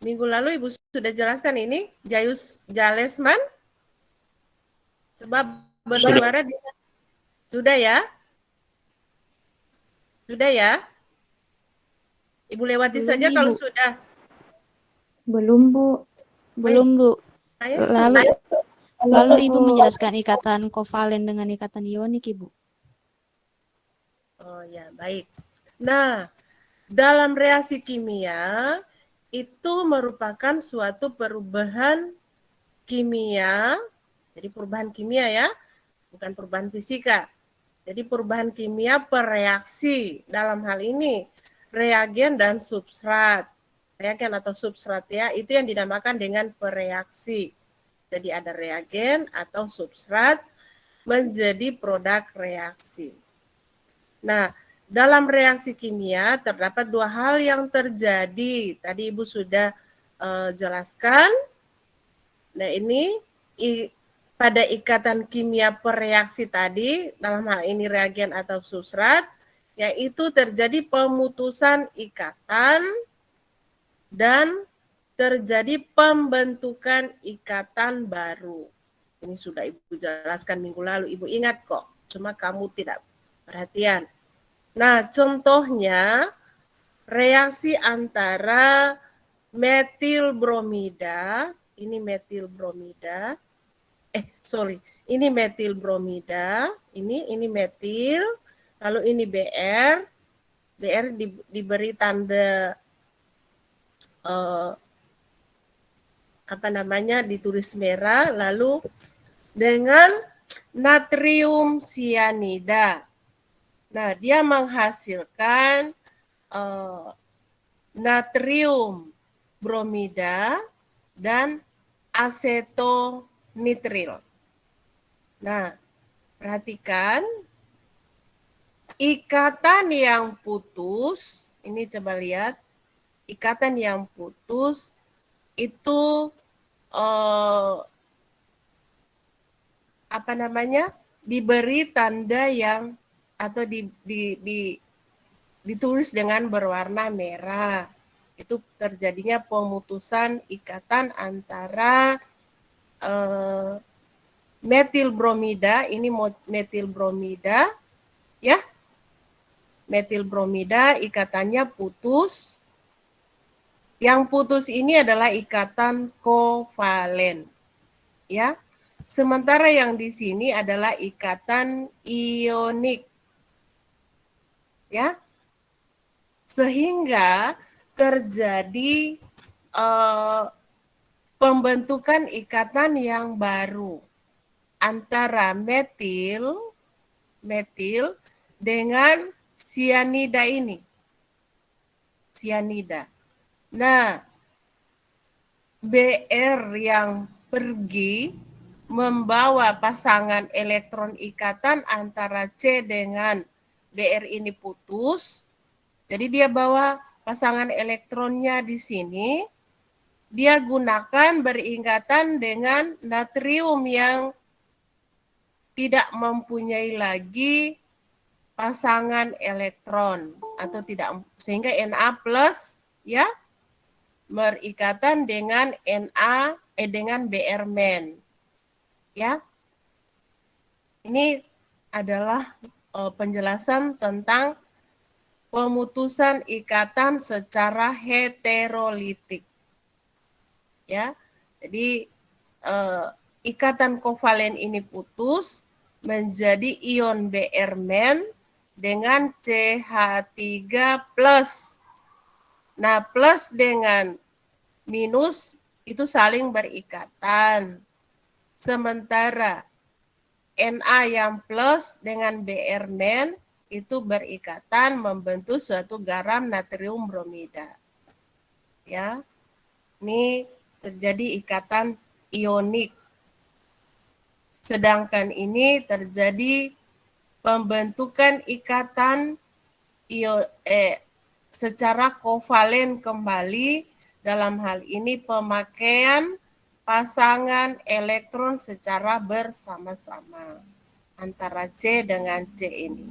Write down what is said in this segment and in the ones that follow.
Minggu lalu Ibu sudah jelaskan ini, Jalesman, sebab bersuara di sudah ya? Sudah ya? Ibu lewati Belum, saja kalau Ibu. sudah. Belum, Bu. Belum, Bu. Lalu Ibu menjelaskan ikatan kovalen dengan ikatan ionik, Ibu. Oh ya, baik. Nah, dalam reaksi kimia itu merupakan suatu perubahan kimia, jadi perubahan kimia ya, bukan perubahan fisika. Jadi perubahan kimia per reaksi, dalam hal ini reagen dan substrat. Reagen atau substrat ya, itu yang dinamakan dengan pereaksi. Jadi ada reagen atau substrat menjadi produk reaksi. Nah, dalam reaksi kimia terdapat dua hal yang terjadi. Tadi Ibu sudah jelaskan. Nah, ini pada ikatan kimia pereaksi tadi, dalam hal ini reagen atau substrat, yaitu terjadi pemutusan ikatan dan terjadi pembentukan ikatan baru. Ini sudah Ibu jelaskan minggu lalu, Ibu ingat kok, cuma kamu tidak perhatian. Nah, contohnya reaksi antara metil bromida, ini metil bromida, ini metil bromida, ini metil, lalu ini Br, Br diberi tanda ditulis merah, lalu dengan natrium sianida. Nah, dia menghasilkan natrium bromida dan asetonitril. Nah, perhatikan ikatan yang putus, ini coba lihat, ikatan yang putus itu diberi tanda yang atau ditulis dengan berwarna merah. Itu terjadinya pemutusan ikatan antara metil bromida, ini metil bromida, ya, metil bromida ikatannya putus. Yang putus ini adalah ikatan kovalen, ya. Sementara yang di sini adalah ikatan ionik, ya. Sehingga terjadi pembentukan ikatan yang baru antara metil dengan sianida ini. Sianida. Nah, Br yang pergi membawa pasangan elektron ikatan antara C dengan Br ini putus. Jadi dia bawa pasangan elektronnya di sini. Dia gunakan berikatan dengan natrium yang tidak mempunyai lagi pasangan elektron atau tidak, sehingga Na plus ya berikatan dengan dengan Br men. Ya. Ini adalah penjelasan tentang pemutusan ikatan secara heterolitik. Ya. Jadi ikatan kovalen ini putus menjadi ion Br men dengan CH3+. Nah, plus dengan minus itu saling berikatan. Sementara Na yang plus dengan Br men itu berikatan membentuk suatu garam natrium bromida. Ya. Ini terjadi ikatan ionik. Sedangkan ini terjadi pembentukan ikatan secara kovalen kembali, dalam hal ini pemakaian pasangan elektron secara bersama-sama antara C dengan C ini.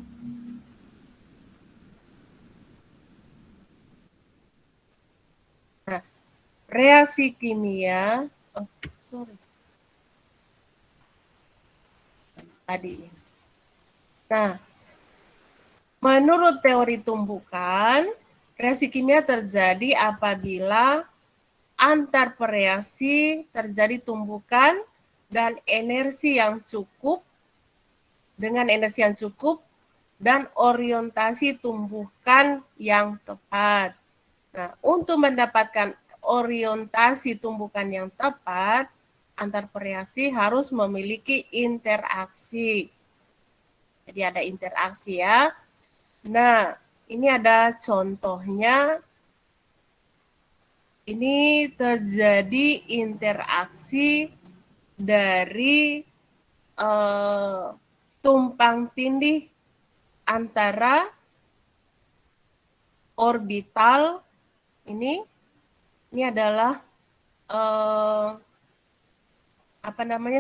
Nah, reaksi kimia, tadi. Nah, menurut teori tumbukan, reaksi kimia terjadi apabila antar bereaksi terjadi tumbukan dan energi yang cukup, dengan energi yang cukup dan orientasi tumbukan yang tepat. Nah, untuk mendapatkan orientasi tumbukan yang tepat, antar bereaksi harus memiliki interaksi. Jadi ada interaksi ya. Nah, ini ada contohnya. Ini terjadi interaksi dari tumpang tindih antara orbital ini adalah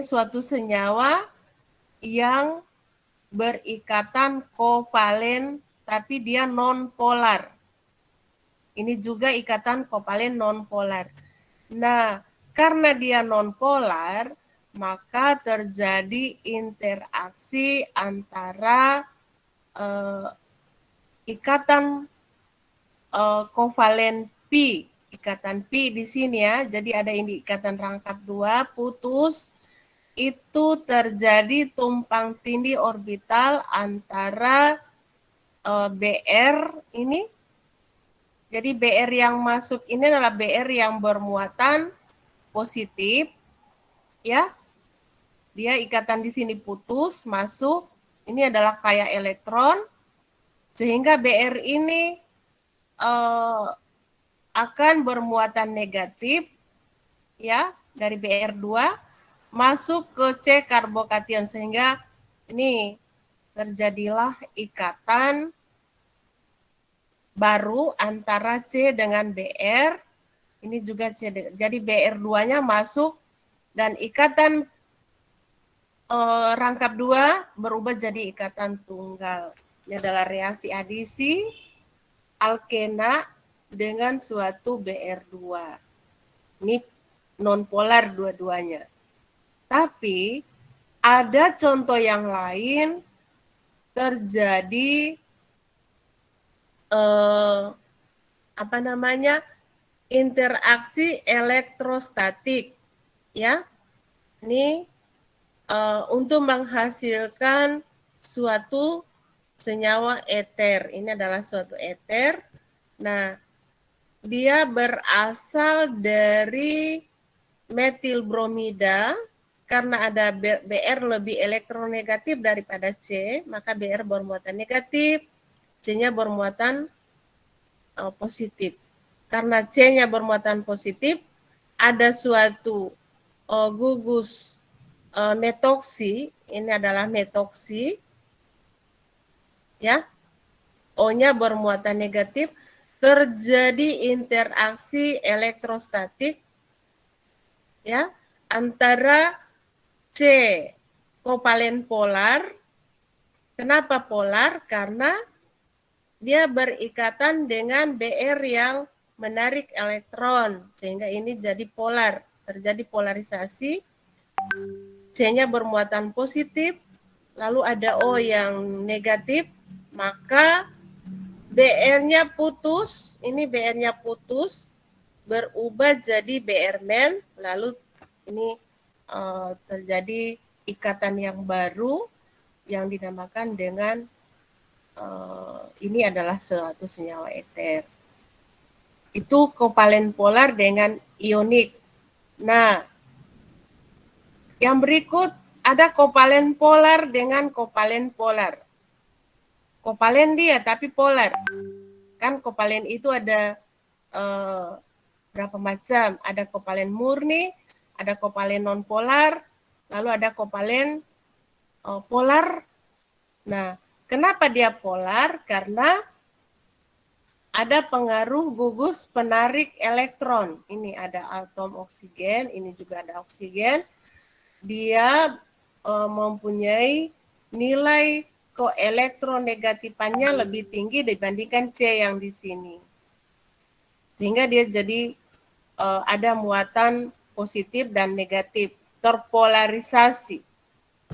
suatu senyawa yang berikatan kovalen tapi dia non polar. Ini juga ikatan kovalen non polar. Nah, karena dia non polar, maka terjadi interaksi antara ikatan kovalen pi, ikatan pi di sini ya. Jadi ada ini ikatan rangkap 2 putus, itu terjadi tumpang tindih orbital antara BR ini. Jadi BR yang masuk ini adalah BR yang bermuatan positif, ya. Dia ikatan di sini putus, masuk. Ini adalah kayak elektron, sehingga BR ini akan bermuatan negatif, ya, dari BR2 masuk ke C karbokation, sehingga ini terjadilah ikatan baru antara C dengan BR. Ini juga C, jadi BR2-nya masuk dan ikatan rangkap 2 berubah jadi ikatan tunggal. Ini adalah reaksi adisi alkena dengan suatu BR2. Ini nonpolar dua-duanya. Tapi ada contoh yang lain terjadi interaksi elektrostatik, ya. Ini untuk menghasilkan suatu senyawa eter. Ini adalah suatu eter. Nah, dia berasal dari metil bromida. Karena ada BR lebih elektronegatif daripada C, maka BR bermuatan negatif, C-nya bermuatan positif. Karena C-nya bermuatan positif, ada suatu gugus metoksi, ini adalah metoksi, ya. O-nya bermuatan negatif, terjadi interaksi elektrostatik, ya, antara C kovalen polar. Kenapa polar? Karena dia berikatan dengan BR yang menarik elektron, sehingga ini jadi polar, terjadi polarisasi. C-nya bermuatan positif, lalu ada O yang negatif, maka BR-nya putus, ini BR-nya putus, berubah jadi BR-men, lalu ini terjadi ikatan yang baru yang dinamakan dengan ini adalah suatu senyawa eter. Itu kovalen polar dengan ionik. Nah, yang berikut ada kovalen polar dengan kovalen polar. Kovalen dia tapi polar. Kan kovalen itu ada berapa macam? Ada kovalen murni, ada kovalen non-polar, lalu ada kovalen polar. Nah, kenapa dia polar? Karena ada pengaruh gugus penarik elektron. Ini ada atom oksigen, ini juga ada oksigen. Dia mempunyai nilai koelektronegatifannya lebih tinggi dibandingkan C yang di sini. Sehingga dia jadi ada muatan positif dan negatif, terpolarisasi.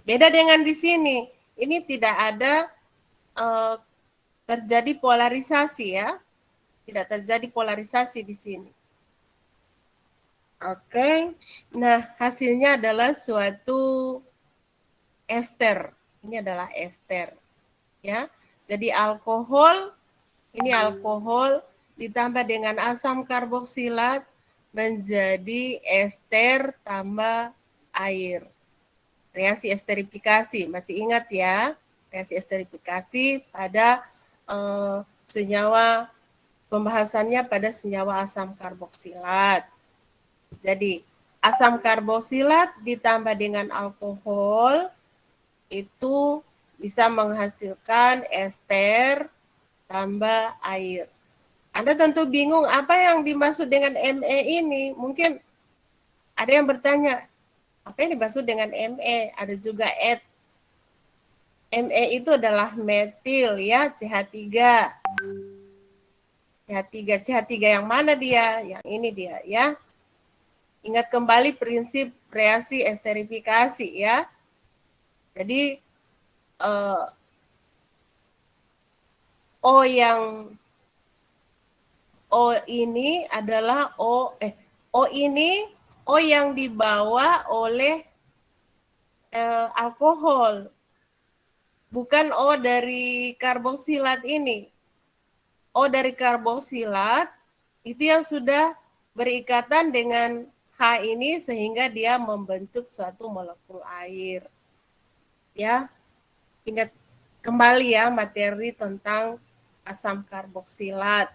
Beda dengan di sini, ini tidak ada terjadi polarisasi ya, tidak terjadi polarisasi di sini. Oke, nah hasilnya adalah suatu ester. Ini adalah ester, ya. Jadi alkohol, ini alkohol ditambah dengan asam karboksilat menjadi ester tambah air. Reaksi esterifikasi, masih ingat ya? Reaksi esterifikasi pada senyawa, pembahasannya pada senyawa asam karboksilat. Jadi asam karboksilat ditambah dengan alkohol itu bisa menghasilkan ester tambah air. Anda tentu bingung apa yang dimaksud dengan Me ini. Mungkin ada yang bertanya, apa yang dimaksud dengan Me? Ada juga et. Me itu adalah metil ya, CH3. CH3 yang mana dia? Yang ini dia ya. Ingat kembali prinsip reaksi esterifikasi ya. Jadi O ini adalah O ini O yang dibawa oleh alkohol, bukan O dari karboksilat ini. O dari karboksilat itu yang sudah berikatan dengan H ini sehingga dia membentuk suatu molekul air. Ya, ingat kembali ya materi tentang asam karboksilat.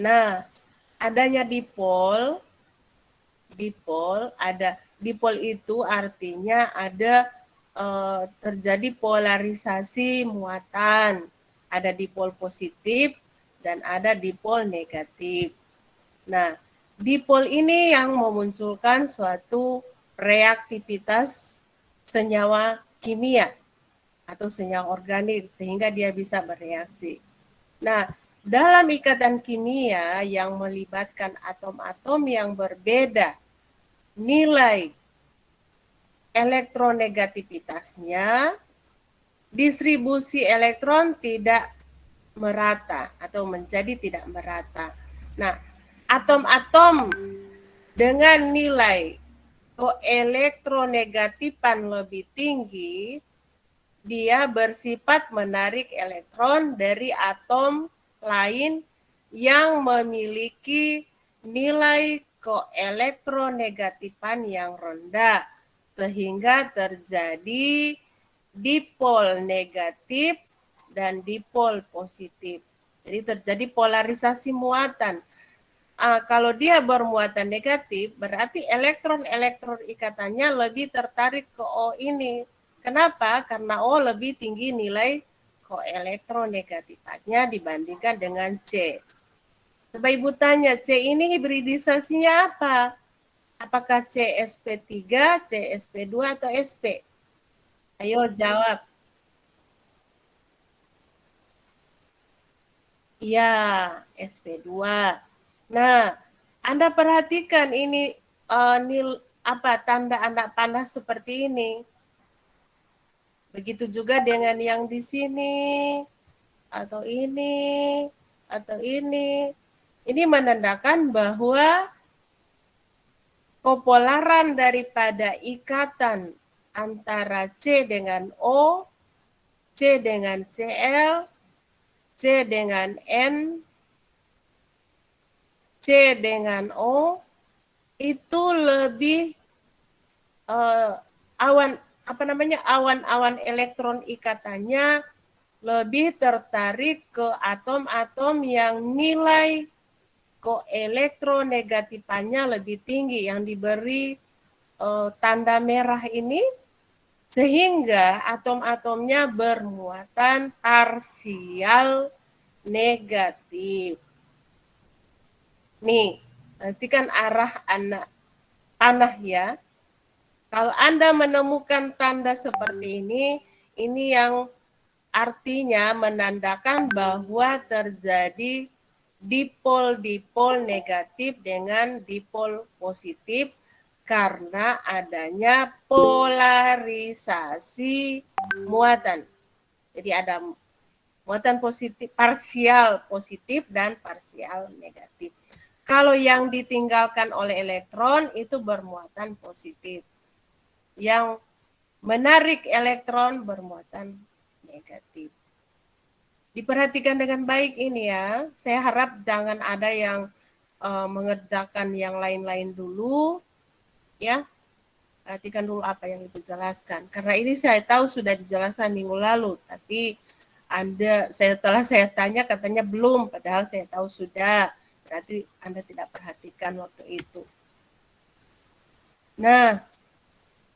Nah, adanya dipol ada dipol itu artinya ada terjadi polarisasi muatan, ada dipol positif dan ada dipol negatif. Nah, dipol ini yang memunculkan suatu reaktivitas senyawa kimia atau senyawa organik sehingga dia bisa bereaksi. Nah, dalam ikatan kimia yang melibatkan atom-atom yang berbeda, nilai elektronegativitasnya, distribusi elektron tidak merata atau menjadi tidak merata. Nah, atom-atom dengan nilai koelektronegatifan lebih tinggi, dia bersifat menarik elektron dari atom lain yang memiliki nilai koelektronegatifan yang rendah, sehingga terjadi dipol negatif dan dipol positif. Jadi terjadi polarisasi muatan. Kalau dia bermuatan negatif, berarti elektron-elektron ikatannya lebih tertarik ke O ini. Kenapa? Karena O lebih tinggi nilai koelektronegatifannya dibandingkan dengan C. Coba Ibu tanya, C ini hibridisasinya apa? Apakah CsP3, CsP2, atau Sp? Ayo jawab. Iya, Sp2. Nah, Anda perhatikan ini tanda anak panah seperti ini. Begitu juga dengan yang di sini, atau ini, atau ini. Ini menandakan bahwa kopolaran daripada ikatan antara C dengan O, C dengan Cl, C dengan N, C dengan O, itu lebih awan-awan elektron ikatannya lebih tertarik ke atom-atom yang nilai koelektronegatifannya lebih tinggi, yang diberi tanda merah ini, sehingga atom-atomnya bermuatan parsial negatif. Nih, perhatikan arah anak panah ya. Kalau Anda menemukan tanda seperti ini yang artinya menandakan bahwa terjadi dipol-dipol negatif dengan dipol positif karena adanya polarisasi muatan. Jadi ada muatan positif, parsial positif dan parsial negatif. Kalau yang ditinggalkan oleh elektron itu bermuatan positif. Yang menarik elektron bermuatan negatif. Diperhatikan dengan baik ini ya. Saya harap jangan ada yang mengerjakan yang lain-lain dulu. Ya, perhatikan dulu apa yang Ibu jelaskan. Karena ini saya tahu sudah dijelaskan minggu lalu. Tapi setelah saya tanya katanya belum. Padahal saya tahu sudah. Berarti Anda tidak perhatikan waktu itu. Nah,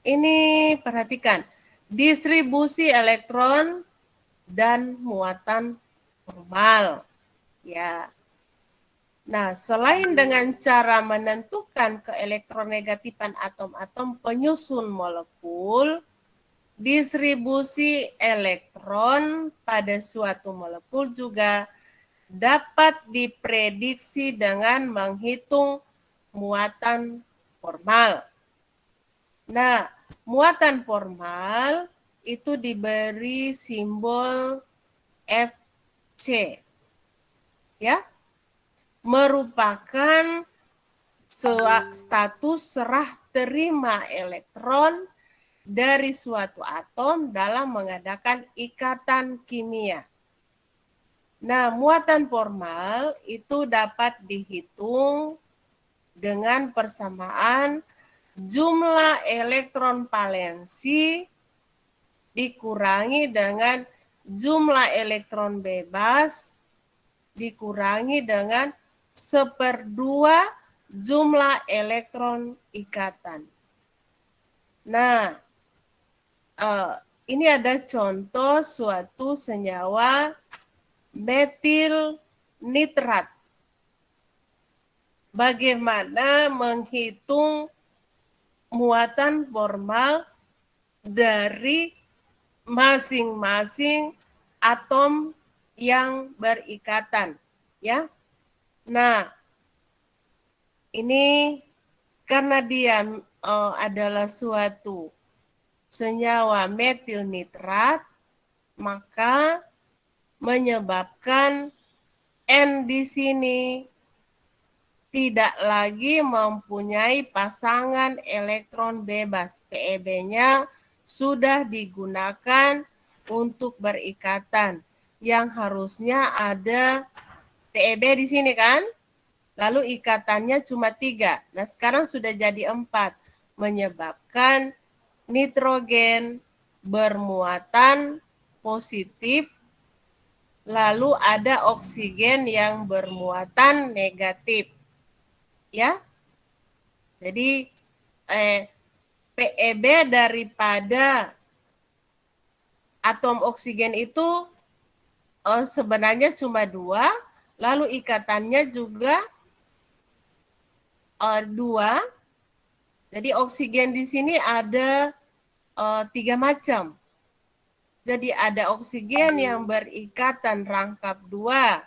ini perhatikan. Distribusi elektron dan muatan formal. Ya. Nah, selain dengan cara menentukan keelektronegatifan atom-atom penyusun molekul, distribusi elektron pada suatu molekul juga dapat diprediksi dengan menghitung muatan formal. Nah, muatan formal itu diberi simbol Fc, ya, merupakan status serah terima elektron dari suatu atom dalam mengadakan ikatan kimia. Nah, muatan formal itu dapat dihitung dengan persamaan jumlah elektron valensi dikurangi dengan jumlah elektron bebas dikurangi dengan 1/2 jumlah elektron ikatan. Nah, ini ada contoh suatu senyawa metil nitrat. Bagaimana menghitung muatan formal dari masing-masing atom yang berikatan, ya. Nah, ini karena dia adalah suatu senyawa metil nitrat, maka menyebabkan N di sini tidak lagi mempunyai pasangan elektron bebas. PeB-nya sudah digunakan untuk berikatan. Yang harusnya ada PeB di sini kan? Lalu ikatannya cuma 3. Nah, sekarang sudah jadi 4. Menyebabkan nitrogen bermuatan positif. Lalu ada oksigen yang bermuatan negatif. Ya. Jadi PeB daripada atom oksigen itu sebenarnya cuma 2, lalu ikatannya juga 2. Jadi oksigen di sini ada 3 macam. Jadi ada oksigen yang berikatan rangkap 2.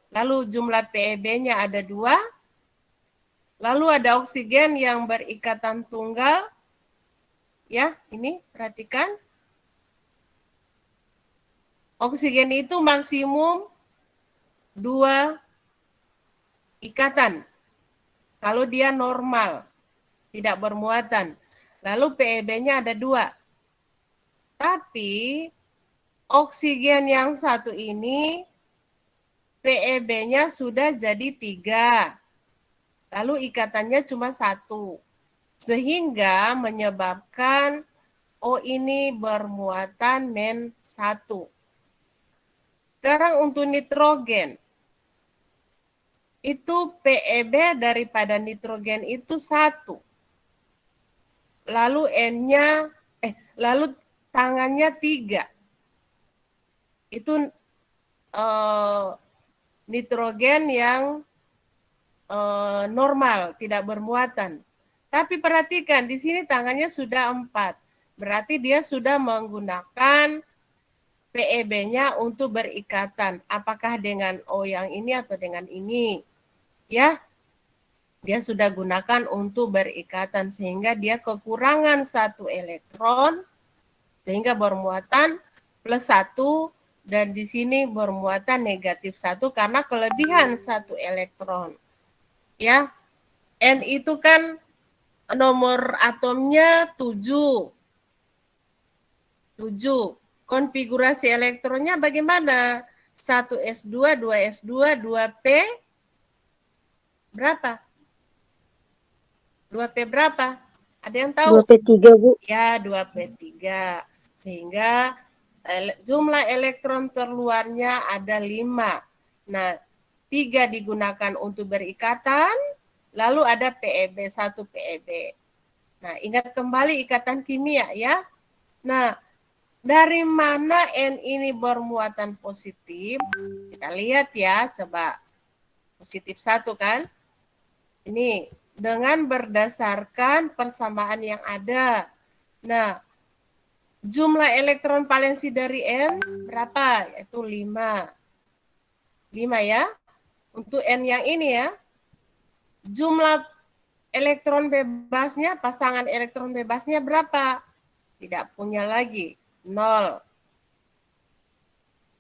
Lalu jumlah PeB-nya ada 2. Lalu ada oksigen yang berikatan tunggal. Ya, ini perhatikan. Oksigen itu maksimum 2 ikatan. Kalau dia normal, tidak bermuatan. Lalu PeB-nya ada 2. Tapi oksigen yang satu ini PeB-nya sudah jadi 3. Lalu ikatannya cuma 1. Sehingga menyebabkan O ini bermuatan -1. Sekarang untuk nitrogen. Itu PeB daripada nitrogen itu 1. Lalu N-nya, lalu tangannya 3. Itu nitrogen yang normal, tidak bermuatan. Tapi perhatikan, di sini tangannya sudah 4. Berarti dia sudah menggunakan PeB-nya untuk berikatan. Apakah dengan O yang ini atau dengan ini? Ya, dia sudah gunakan untuk berikatan sehingga dia kekurangan 1 elektron sehingga bermuatan +1 dan di sini bermuatan -1 karena kelebihan 1 elektron. Ya, N itu kan nomor atomnya 7. Konfigurasi elektronnya bagaimana? 1s2, 2s2, 2p berapa? 2p berapa? Ada yang tahu? 2P3, Bu. Ya, 2p3. Sehingga jumlah elektron terluarnya ada 5. Nah, 3 digunakan untuk berikatan, lalu ada PeB, 1 PeB. Nah, ingat kembali ikatan kimia ya. Nah, dari mana N ini bermuatan positif? Kita lihat ya, coba. +1 kan? Ini dengan berdasarkan persamaan yang ada. Nah, jumlah elektron valensi dari N berapa? Yaitu 5. 5 ya. Untuk N yang ini ya. Jumlah elektron bebasnya, pasangan elektron bebasnya berapa? Tidak punya lagi. 0.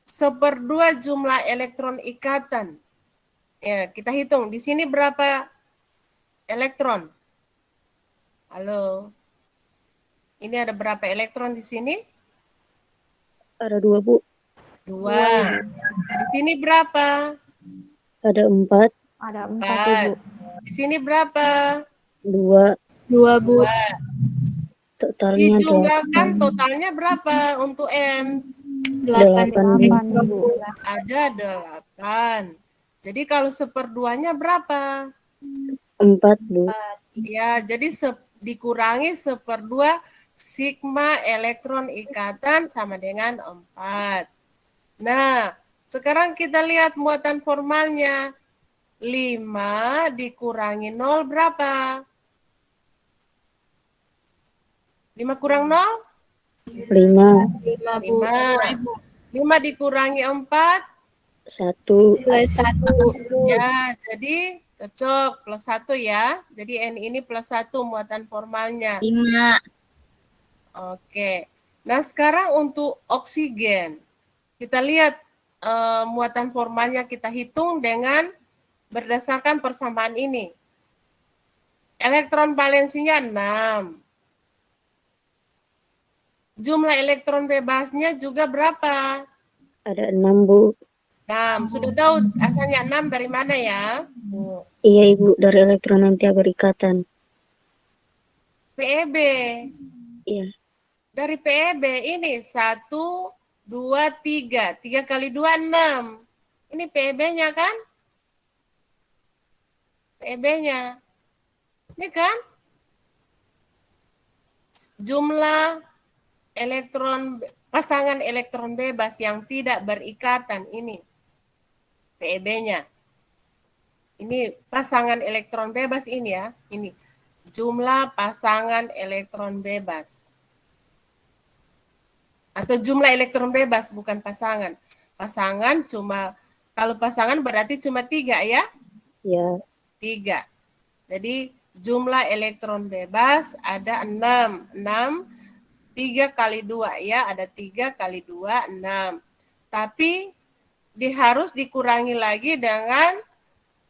1/2 jumlah elektron ikatan. Ya, kita hitung. Di sini berapa elektron? Halo. Ini ada berapa elektron di sini? Ada 2, Bu. 2. Di sini berapa? Ada 4. Ada 4, 4. Ibu. Di sini berapa? 2. 2, Bu. 2. Totalnya Dijumlahkan 8. totalnya berapa untuk N? 8, Bu. 8, Ibu. Ada 8. Jadi kalau 1/2-nya berapa? 4, Bu. Ya, jadi dikurangi 1/2 sigma elektron ikatan sama dengan 4. Nah, sekarang kita lihat muatan formalnya. 5 dikurangi 0 berapa? 5 kurang 0? 5. 5 dikurangi 4? 1. Ya, jadi cocok +1 ya. Jadi N ini +1 muatan formalnya. 5. Oke. Nah, sekarang untuk oksigen. Kita lihat muatan formalnya kita hitung dengan berdasarkan persamaan ini. Elektron valensinya 6. Jumlah elektron bebasnya juga berapa? Ada 6, Bu. 6. Sudah tahu asalnya 6 dari mana ya? Bu. Iya, Ibu. Dari elektron nanti berikatan. PeB. Iya. Dari PeB ini 1, 2, 3. 3 kali 2, 6. Ini PeB-nya kan? PeB-nya. Ini kan? Jumlah elektron, pasangan elektron bebas yang tidak berikatan ini. PeB-nya. Ini pasangan elektron bebas ini ya. Ini jumlah pasangan elektron bebas. Atau jumlah elektron bebas, bukan pasangan. Pasangan cuma, kalau pasangan berarti cuma 3 ya? Ya. 3. Jadi jumlah elektron bebas ada 6. 6, 3 kali 2 ya, ada 3 kali 2, 6. Tapi harus dikurangi lagi dengan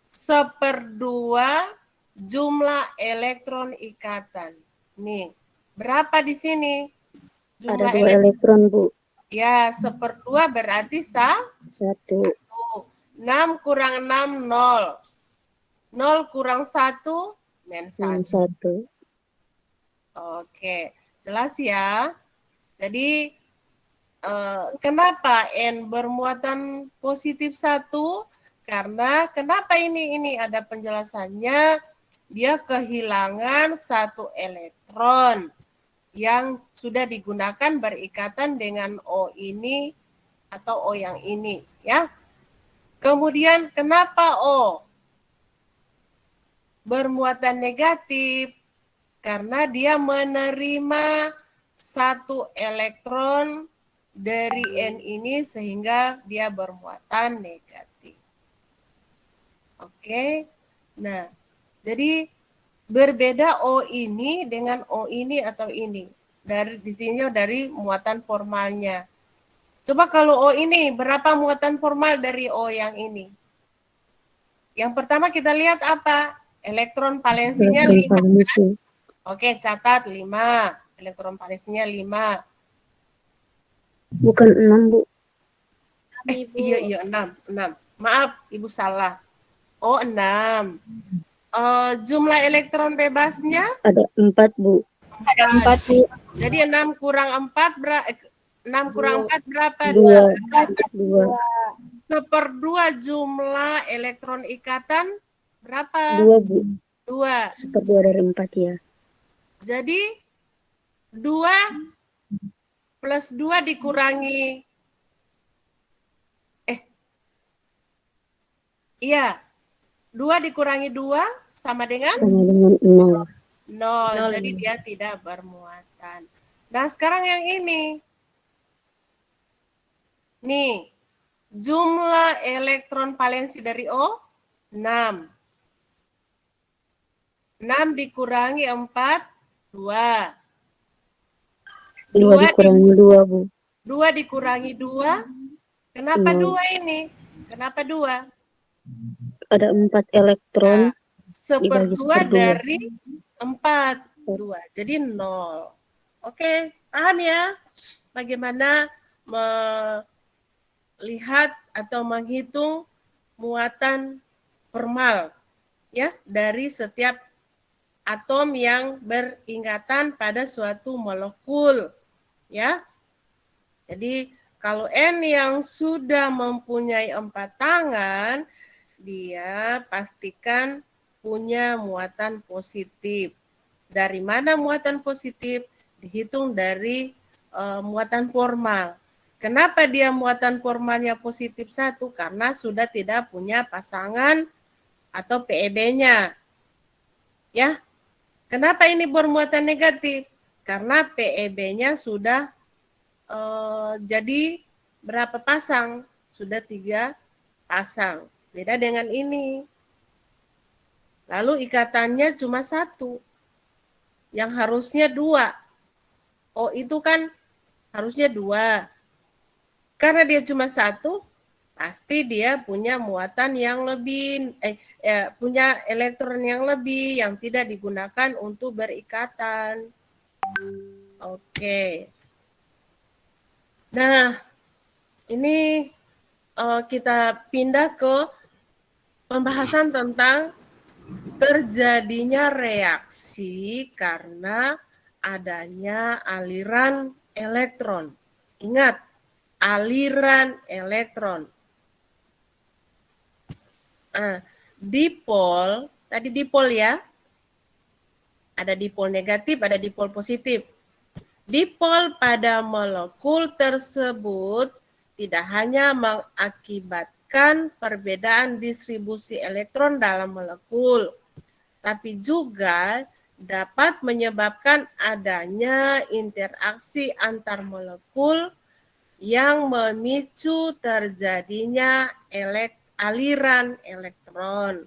1/2 jumlah elektron ikatan. Nih, berapa di sini? Ada 2 elektron, Bu. Ya, 1/2 berarti 1. 6 kurang 6, 0. 0 kurang 1, -1. Oke, jelas ya. Jadi, kenapa N bermuatan +1? Karena kenapa ini ada penjelasannya, dia kehilangan 1 elektron yang sudah digunakan berikatan dengan O ini atau O yang ini ya. Kemudian kenapa O bermuatan negatif? Karena dia menerima 1 elektron dari N ini sehingga dia bermuatan negatif. Oke. Nah, jadi berbeda O ini dengan O ini atau ini. Dari di sini dari muatan formalnya. Coba kalau O ini, berapa muatan formal dari O yang ini? Yang pertama kita lihat apa? Elektron valensinya Elektron 5. valensi. Oke, catat 5. Elektron valensinya 5. Bukan 6, Bu. Iya, 6. Maaf, Ibu salah. Oh, 6. Jumlah elektron bebasnya? Ada 4, Bu. Ada 4, Bu. Jadi 6 kurang 4 berapa? 2. 2. 1/2 jumlah elektron ikatan berapa? 2, Bu. 2. 1/2 dari 4 ya. Jadi 2 plus 2 dikurangi. Iya. 2 dikurangi 2 sama dengan? Sama dengan 0. 0. Jadi dia tidak bermuatan. Nah, sekarang yang ini. Nih. Jumlah elektron valensi dari O 6. 6 dikurangi 4, 2. 2 dikurangi 2, Bu. 2 dikurangi 2. Kenapa 2 ini? Kenapa 2? Ada 4 elektron. Dibagi 1/2 1/2. dari 4. 2. Jadi 0. Oke, paham ya? Bagaimana melihat atau menghitung muatan formal ya dari setiap atom yang beringatan pada suatu molekul ya. Jadi kalau N yang sudah mempunyai 4 tangan, dia pastikan punya muatan positif. Dari mana muatan positif? Dihitung dari muatan formal. Kenapa dia muatan formalnya positif 1? Karena sudah tidak punya pasangan atau PEB-nya. Ya. Kenapa ini bermuatan negatif? Karena PEB-nya sudah jadi berapa pasang? Sudah 3 pasang. Beda dengan ini. Lalu ikatannya cuma 1. Yang harusnya 2. O itu kan harusnya 2. Karena dia cuma 1, pasti dia punya muatan yang lebih, punya elektron yang lebih yang tidak digunakan untuk berikatan. Oke. Nah, ini kita pindah ke pembahasan tentang terjadinya reaksi karena adanya aliran elektron. Ingat, aliran elektron. Dipol, tadi dipol ya. Ada dipol negatif, ada dipol positif. Dipol pada molekul tersebut tidak hanya mengakibatkan perbedaan distribusi elektron dalam molekul, tapi juga dapat menyebabkan adanya interaksi antar molekul yang memicu terjadinya aliran elektron.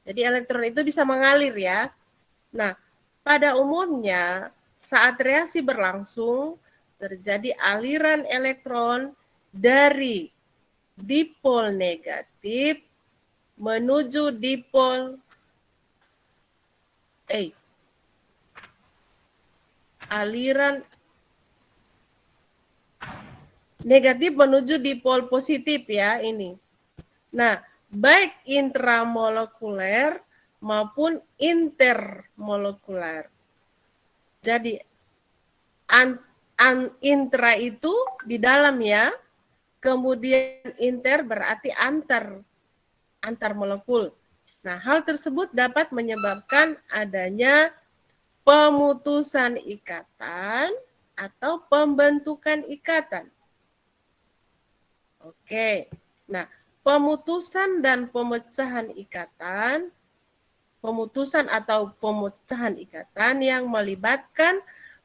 Jadi elektron itu bisa mengalir ya. Nah, pada umumnya saat reaksi berlangsung terjadi aliran elektron dari dipol negatif menuju dipol aliran negatif menuju dipol positif ya ini. Nah, baik intramolekuler maupun intermolekuler. Jadi intra itu di dalam ya, kemudian inter berarti antar molekul. Nah, hal tersebut dapat menyebabkan adanya pemutusan ikatan atau pembentukan ikatan. Oke, nah pemutusan dan pemecahan ikatan, pemutusan atau pemecahan ikatan yang melibatkan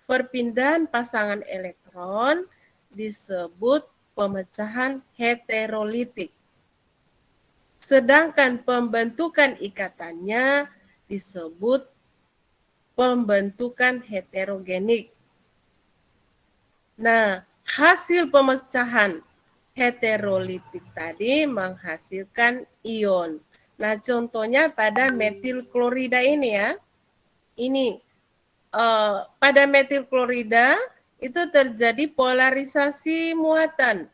perpindahan pasangan elektron disebut pemecahan heterolitik. Sedangkan pembentukan ikatannya disebut pembentukan heterogenik. Nah, hasil pemecahan heterolitik tadi menghasilkan ion. Nah, contohnya pada metil klorida ini ya. Ini pada metil klorida itu terjadi polarisasi muatan.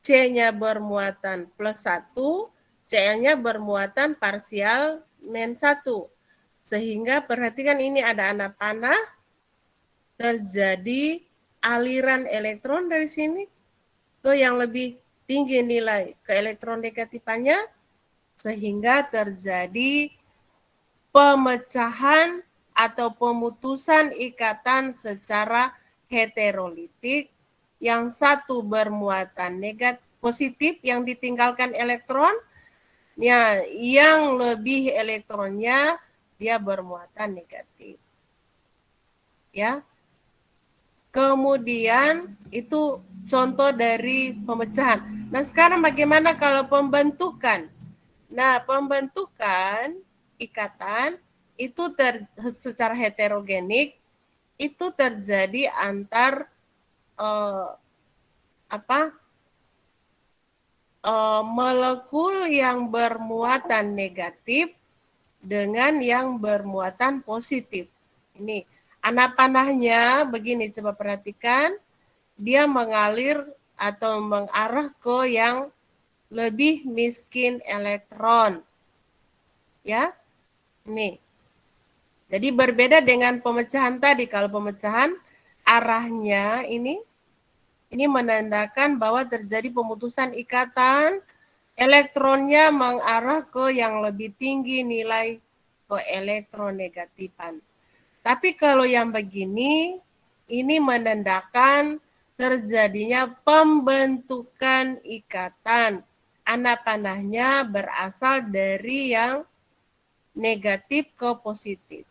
C-nya bermuatan +1, Cl-nya bermuatan parsial -1. Sehingga perhatikan ini ada anak panah, terjadi aliran elektron dari sini ke yang lebih tinggi nilai keelektronegatifannya, sehingga terjadi pemecahan atau pemutusan ikatan secara heterolitik. Yang satu bermuatan positif yang ditinggalkan elektron, ya, yang lebih elektronnya dia bermuatan negatif. Ya. Kemudian itu contoh dari pemecahan. Nah, sekarang bagaimana kalau pembentukan? Nah, pembentukan ikatan itu secara heterogenik itu terjadi antar molekul yang bermuatan negatif dengan yang bermuatan positif. Ini anak panahnya begini, coba perhatikan. Dia mengalir atau mengarah ke yang lebih miskin elektron. Ya, ini. Jadi berbeda dengan pemecahan tadi. Kalau pemecahan arahnya ini menandakan bahwa terjadi pemutusan ikatan, elektronnya mengarah ke yang lebih tinggi nilai keelektronegatifan. Tapi kalau yang begini, ini menandakan terjadinya pembentukan ikatan. Anak panahnya berasal dari yang negatif ke positif.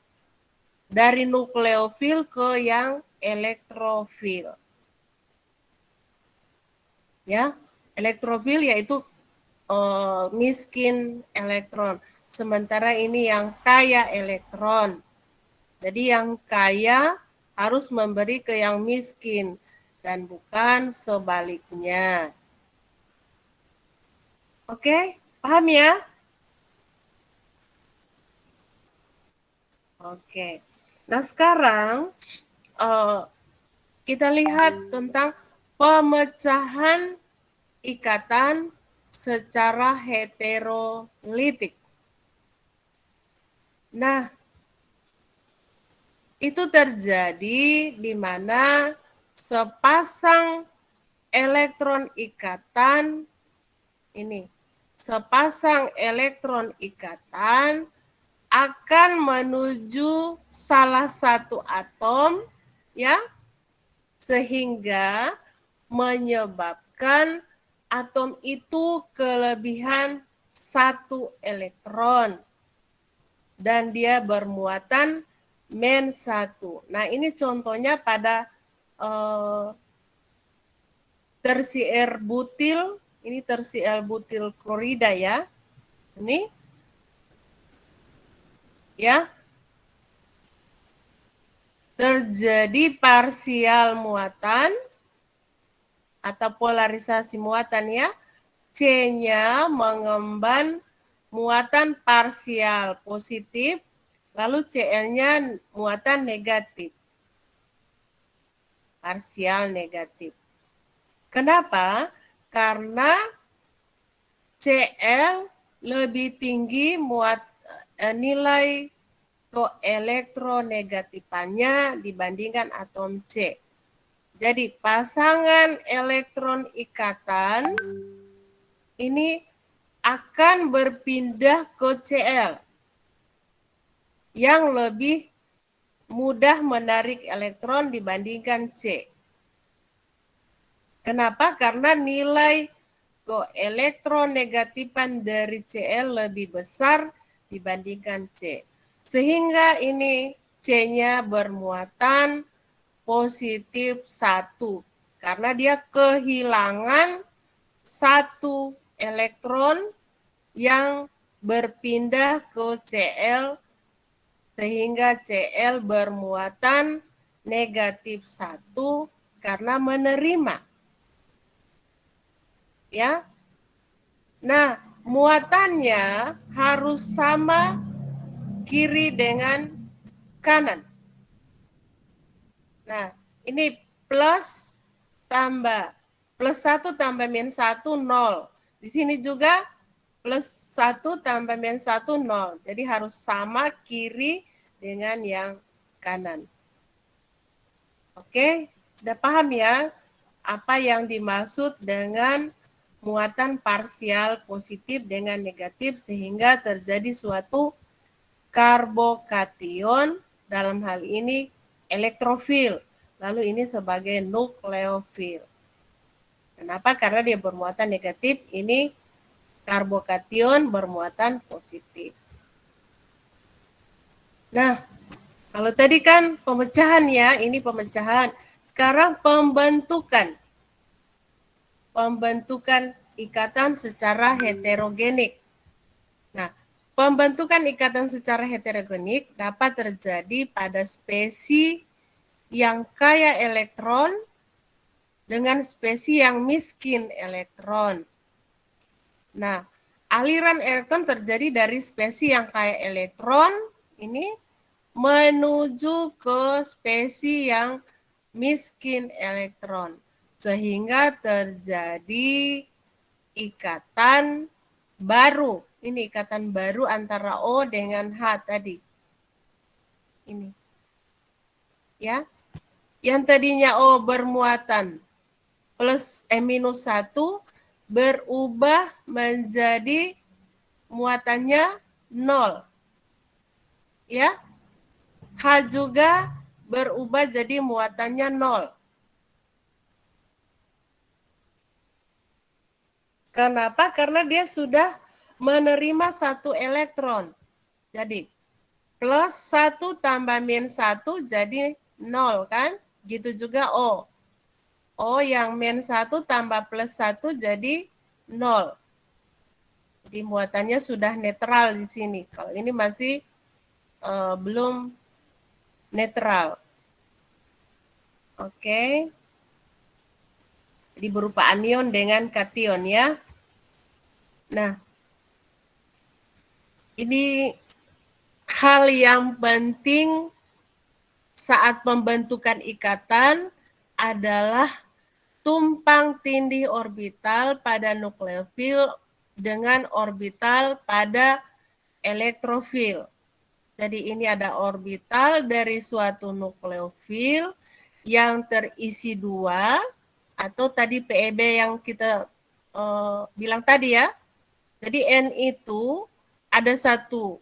Dari nukleofil ke yang elektrofil. Ya, elektrofil yaitu miskin elektron. Sementara ini yang kaya elektron. Jadi yang kaya harus memberi ke yang miskin dan bukan sebaliknya. Oke, paham ya? Oke. Nah, sekarang kita lihat tentang pemecahan ikatan secara heterolitik. Nah, itu terjadi di mana sepasang elektron ikatan ini, sepasang elektron ikatan akan menuju salah satu atom, ya, sehingga menyebabkan atom itu kelebihan 1 elektron dan dia bermuatan -1. Nah, ini contohnya pada tersier butil, ini tersier butil klorida ya. Ini ya. Terjadi parsial muatan atau polarisasi muatan ya. C-nya mengemban muatan parsial positif, lalu Cl-nya muatan negatif. Parsial negatif. Kenapa? Karena Cl lebih tinggi nilai keelektronegatifannya dibandingkan atom C. Jadi pasangan elektron ikatan ini akan berpindah ke Cl yang lebih mudah menarik elektron dibandingkan C. Kenapa? Karena nilai keelektronegatifan dari Cl lebih besar dibandingkan C. Sehingga ini C-nya bermuatan positif 1. karena dia kehilangan satu elektron yang berpindah ke Cl sehingga Cl bermuatan negatif 1 karena menerima. Ya. Nah, muatannya harus sama kiri dengan kanan. Nah, ini plus tambah plus 1 tambah minus 1 0. Di sini juga plus 1 tambah minus 1 0. Jadi harus sama kiri dengan yang kanan. Oke, sudah paham ya apa yang dimaksud dengan muatan parsial positif dengan negatif sehingga terjadi suatu karbokation, dalam hal ini elektrofil. Lalu ini sebagai nukleofil. Kenapa? Karena dia bermuatan negatif, ini karbokation bermuatan positif. Nah, kalau tadi kan pemecahan ya, ini pemecahan. Sekarang pembentukan. Pembentukan ikatan secara heterogenik. Nah, pembentukan ikatan secara heterogenik dapat terjadi pada spesies yang kaya elektron dengan spesies yang miskin elektron. Nah, aliran elektron terjadi dari spesies yang kaya elektron ini menuju ke spesies yang miskin elektron. Sehingga terjadi ikatan baru. Ini ikatan baru antara O dengan H tadi. Ini. Ya. Yang tadinya O bermuatan plus minus 1 berubah menjadi muatannya 0. Ya. H juga berubah jadi muatannya 0. Kenapa? Karena dia sudah menerima satu elektron. Jadi, plus 1 tambah min 1 jadi 0 kan? Gitu juga O. O yang min 1 tambah plus 1 jadi 0. Jadi muatannya sudah netral di sini. Kalau ini masih belum netral. Oke. Jadi berupa anion dengan kation ya. Nah, ini hal yang penting saat pembentukan ikatan adalah tumpang tindih orbital pada nukleofil dengan orbital pada elektrofil. Jadi ini ada orbital dari suatu nukleofil yang terisi 2, atau tadi PEB yang kita bilang tadi ya. Jadi N itu ada satu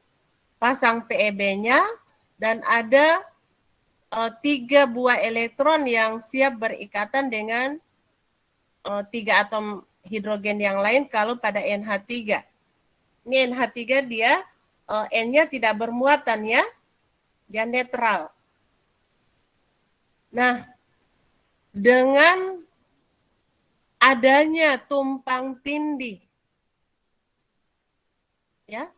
pasang PEB-nya dan ada 3 buah elektron yang siap berikatan dengan 3 atom hidrogen yang lain kalau pada NH3. Ini NH3 dia N-nya tidak bermuatan ya, dia netral. Nah, dengan adanya tumpang tindih, ya,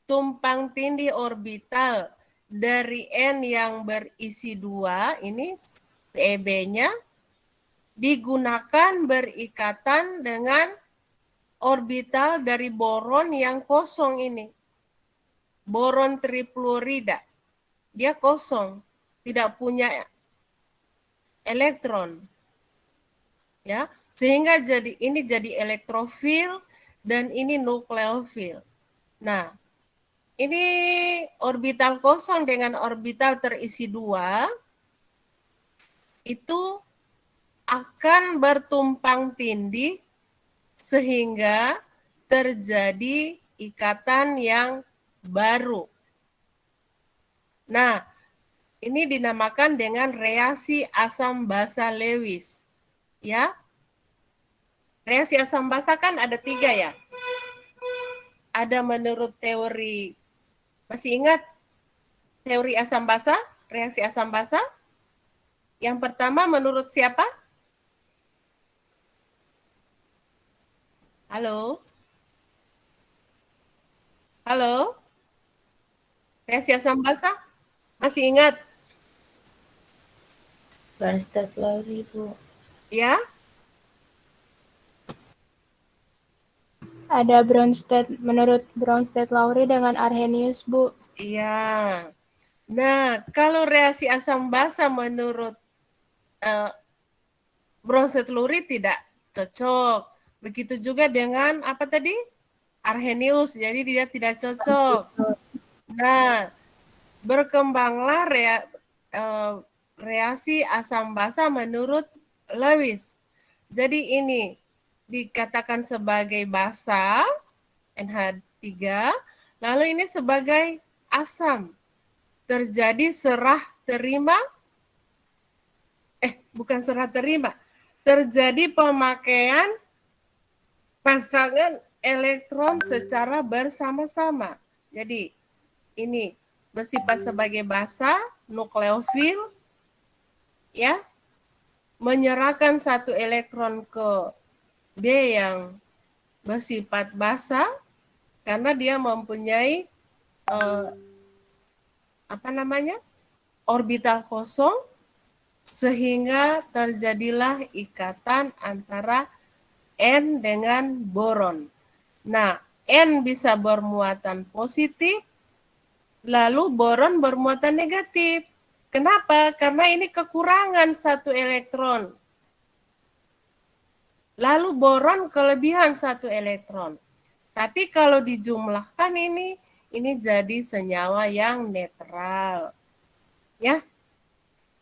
tumpang tindih orbital dari N yang berisi 2, ini PEB-nya, digunakan berikatan dengan orbital dari boron yang kosong ini. Boron trifluorida. Dia kosong, tidak punya elektron. Ya, sehingga ini jadi elektrofil dan ini nukleofil. Nah, ini orbital kosong dengan orbital terisi 2 itu akan bertumpang tindih sehingga terjadi ikatan yang baru. Nah, ini dinamakan dengan reaksi asam basa Lewis. Ya, reaksi asam basa kan ada 3 ya. Ada menurut teori, masih ingat teori asam basa, reaksi asam basa? Yang pertama menurut siapa? Halo? Halo? Reaksi asam basa? Masih ingat? Bronsted-Lowry, Bu. Ya? Ada menurut Bronsted-Lowry dengan Arrhenius, Bu. Iya. Nah, kalau reaksi asam basa menurut Bronsted-Lowry tidak cocok. Begitu juga dengan apa tadi? Arrhenius, jadi dia tidak cocok. Nah, berkembanglah reaksi asam basa menurut Lewis. Jadi ini dikatakan sebagai basa, NH3, lalu ini sebagai asam. Terjadi serah terima, bukan serah terima, terjadi pemakaian pasangan elektron secara bersama-sama. Jadi ini bersifat sebagai basa, nukleofil, ya, menyerahkan satu elektron ke B yang bersifat basa karena dia mempunyai orbital kosong, sehingga terjadilah ikatan antara N dengan boron. Nah, N bisa bermuatan positif, lalu boron bermuatan negatif. Kenapa? Karena ini kekurangan satu elektron. Lalu boron kelebihan satu elektron. Tapi kalau dijumlahkan ini jadi senyawa yang netral. Ya.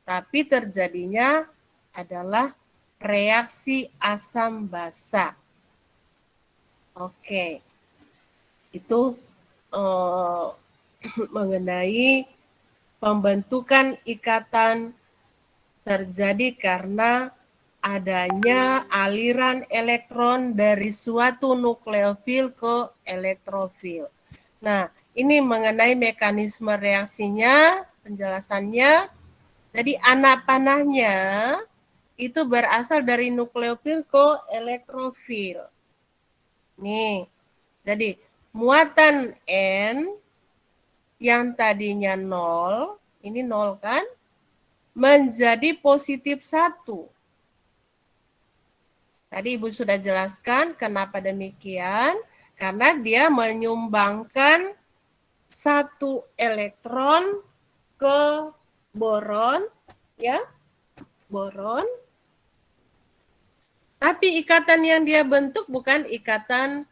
Tapi terjadinya adalah reaksi asam basa. Oke. Itu mengenai pembentukan ikatan terjadi karena adanya aliran elektron dari suatu nukleofil ke elektrofil. Nah, ini mengenai mekanisme reaksinya, penjelasannya. Jadi anak panahnya itu berasal dari nukleofil ke elektrofil. Nih, jadi muatan N yang tadinya 0, ini 0 kan, menjadi positif 1. Tadi Ibu sudah jelaskan kenapa demikian, karena dia menyumbangkan satu elektron ke boron, ya, boron. Tapi ikatan yang dia bentuk bukan ikatan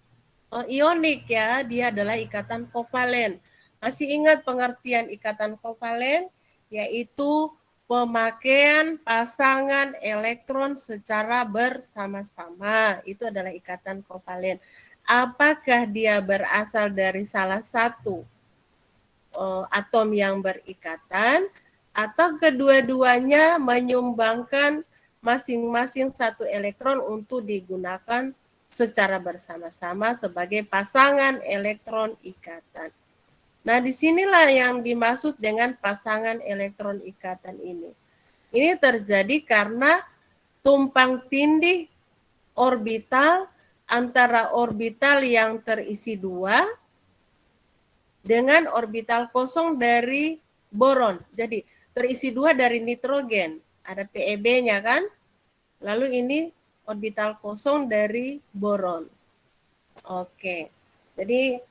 ionik ya, dia adalah ikatan kovalen. Masih ingat pengertian ikatan kovalen? Yaitu pemakaian pasangan elektron secara bersama-sama. Itu adalah ikatan kovalen. Apakah dia berasal dari salah satu atom yang berikatan, atau kedua-duanya menyumbangkan masing-masing satu elektron untuk digunakan secara bersama-sama sebagai pasangan elektron ikatan. Nah, disinilah yang dimaksud dengan pasangan elektron ikatan ini. Ini terjadi karena tumpang tindih orbital antara orbital yang terisi 2 dengan orbital kosong dari boron. Jadi terisi 2 dari nitrogen, ada PeB-nya kan? Lalu ini orbital kosong dari boron. Oke, jadi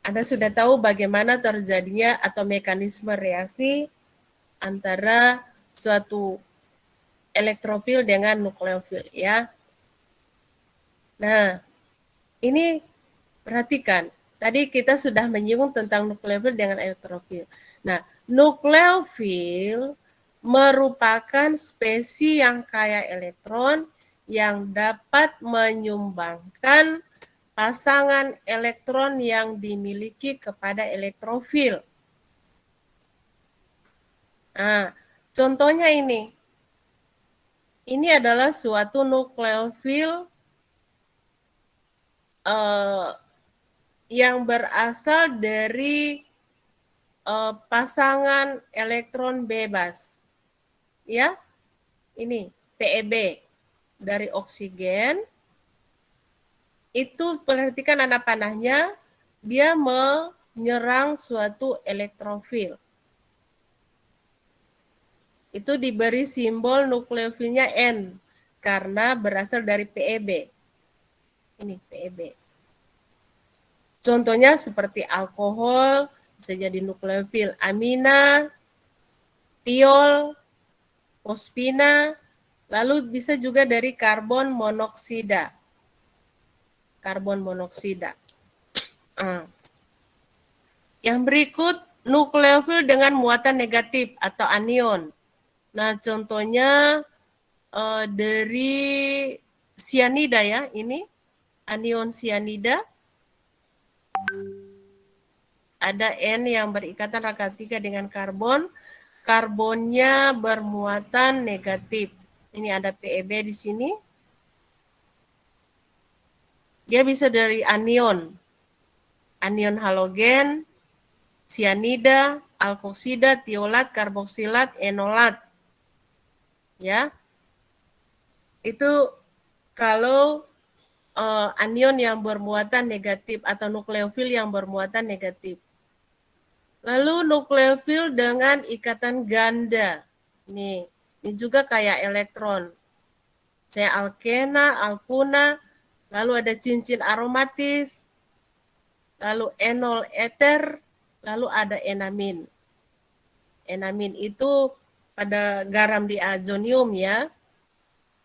Anda sudah tahu bagaimana terjadinya atau mekanisme reaksi antara suatu elektrofil dengan nukleofil ya. Nah, ini perhatikan. Tadi kita sudah menyinggung tentang nukleofil dengan elektrofil. Nah, nukleofil merupakan spesies yang kaya elektron yang dapat menyumbangkan pasangan elektron yang dimiliki kepada elektrofil. Nah, contohnya ini. Ini adalah suatu nukleofil yang berasal dari pasangan elektron bebas. Ya, ini PeB dari oksigen itu perhatikan anak panahnya, dia menyerang suatu elektrofil. Itu diberi simbol nukleofilnya N karena berasal dari PEB. Ini PEB. Contohnya seperti alkohol, bisa jadi nukleofil amina, tiol, fosfina, lalu bisa juga dari karbon monoksida. Karbon monoksida. Yang berikut nukleofil dengan muatan negatif atau anion. Nah, contohnya dari sianida ya, ini anion sianida. Ada N yang berikatan rangkap 3 dengan karbon. Karbonnya bermuatan negatif. Ini ada PEB di sini. Dia bisa dari anion. Anion halogen, sianida, alkoksida, tiolat, karboksilat, enolat. Ya. Itu kalau anion yang bermuatan negatif atau nukleofil yang bermuatan negatif. Lalu nukleofil dengan ikatan ganda. Nih, ini juga kayak elektron. Saya alkena, alkuna, lalu ada cincin aromatis, lalu enol eter, lalu ada enamin. Enamin itu pada garam diazonium ya.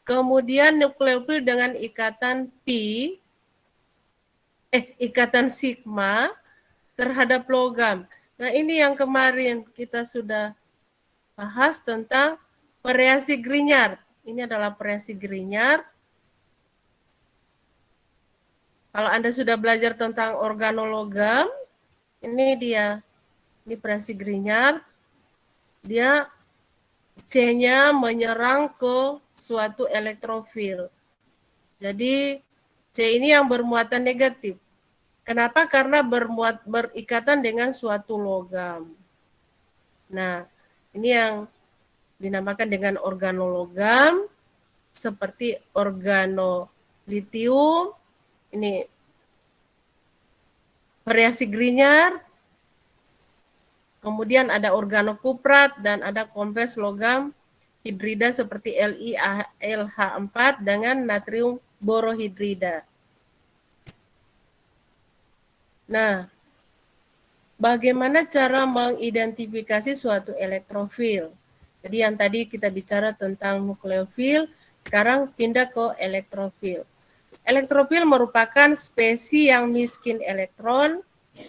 Kemudian nukleofil dengan ikatan ikatan sigma terhadap logam. Nah, ini yang kemarin kita sudah bahas tentang reaksi Grignard. Ini adalah reaksi Grignard. Kalau Anda sudah belajar tentang organologam, ini dia. Ini reaksi Grignard. Dia C-nya menyerang ke suatu elektrofil. Jadi C ini yang bermuatan negatif. Kenapa? Karena berikatan dengan suatu logam. Nah, ini yang dinamakan dengan organologam, seperti organolitium, ini reaksi Grignard, kemudian ada organokuprat, dan ada kompleks logam hidrida seperti LiLH4 dengan natrium borohidrida. Nah, bagaimana cara mengidentifikasi suatu elektrofil? Jadi yang tadi kita bicara tentang nukleofil, sekarang pindah ke elektrofil. Elektrofil merupakan spesies yang miskin elektron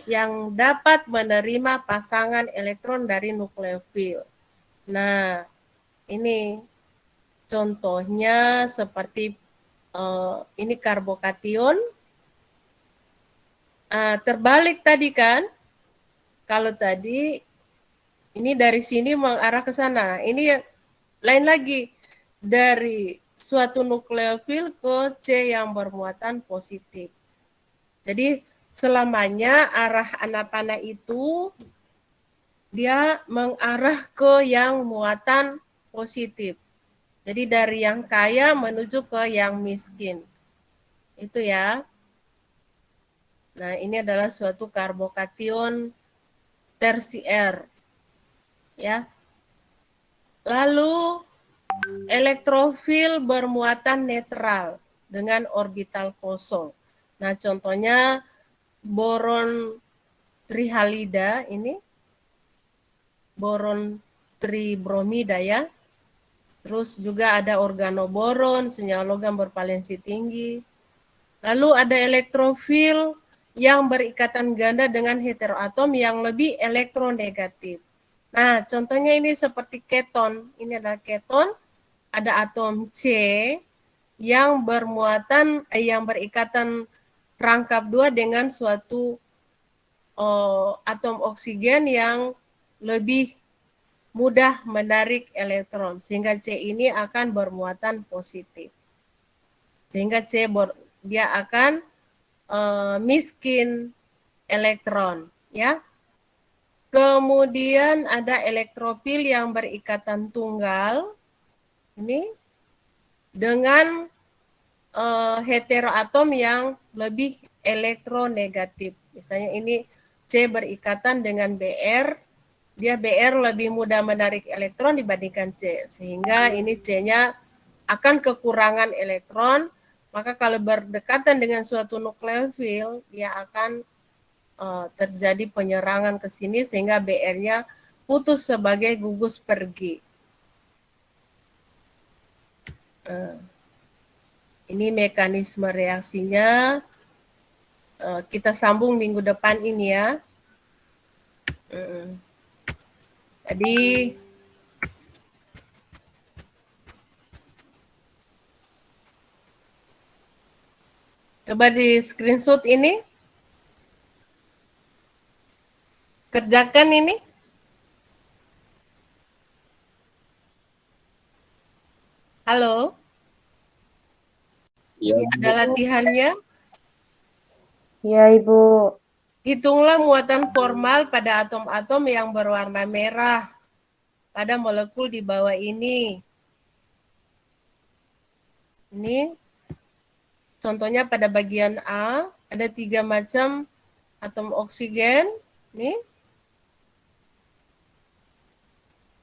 yang dapat menerima pasangan elektron dari nukleofil. Nah, ini contohnya seperti ini karbokation. Terbalik tadi kan, kalau tadi ini dari sini mengarah ke sana. Ini lain lagi, dari suatu nukleofil ke C yang bermuatan positif. Jadi selamanya arah anak panah itu dia mengarah ke yang muatan positif. Jadi dari yang kaya menuju ke yang miskin. Itu ya. Nah, ini adalah suatu karbokation tersier. Ya. Lalu elektrofil bermuatan netral dengan orbital kosong. Nah, contohnya boron trihalida ini, boron tribromida ya. Terus juga ada organoboron, senyawa logam bervalensi tinggi. Lalu ada elektrofil yang berikatan ganda dengan heteroatom yang lebih elektronegatif. Nah, contohnya ini seperti keton. Ini adalah keton, ada atom C yang bermuatan yang berikatan rangkap 2 dengan suatu atom oksigen yang lebih mudah menarik elektron, sehingga C ini akan bermuatan positif. Sehingga C dia akan miskin elektron, ya. Kemudian ada elektrofil yang berikatan tunggal, ini dengan heteroatom yang lebih elektronegatif. Misalnya ini C berikatan dengan Br, dia Br lebih mudah menarik elektron dibandingkan C, sehingga ini C-nya akan kekurangan elektron, maka kalau berdekatan dengan suatu nukleofil, dia akan terjadi penyerangan ke sini sehingga Br-nya putus sebagai gugus pergi. Ini mekanisme reaksinya. Kita sambung minggu depan ini ya. Jadi coba di screenshot ini. Kerjakan ini. Halo? Ya, Ada latihannya. Ya, Ibu. Hitunglah muatan formal pada atom-atom yang berwarna merah pada molekul di bawah ini. Ini contohnya pada bagian A, ada 3 macam atom oksigen. Nih.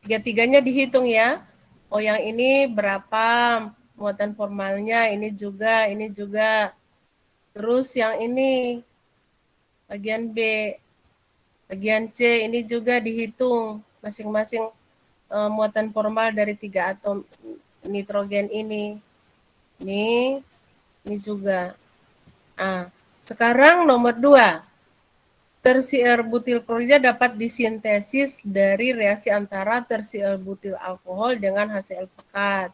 3-tiganya dihitung ya. Oh, yang ini berapa muatan formalnya, ini juga. Terus yang ini bagian B, bagian C ini juga dihitung masing-masing muatan formal dari 3 atom nitrogen ini. Ini juga. Sekarang nomor 2. Tersier butil klorida dapat disintesis dari reaksi antara tersier butil alkohol dengan HCl pekat.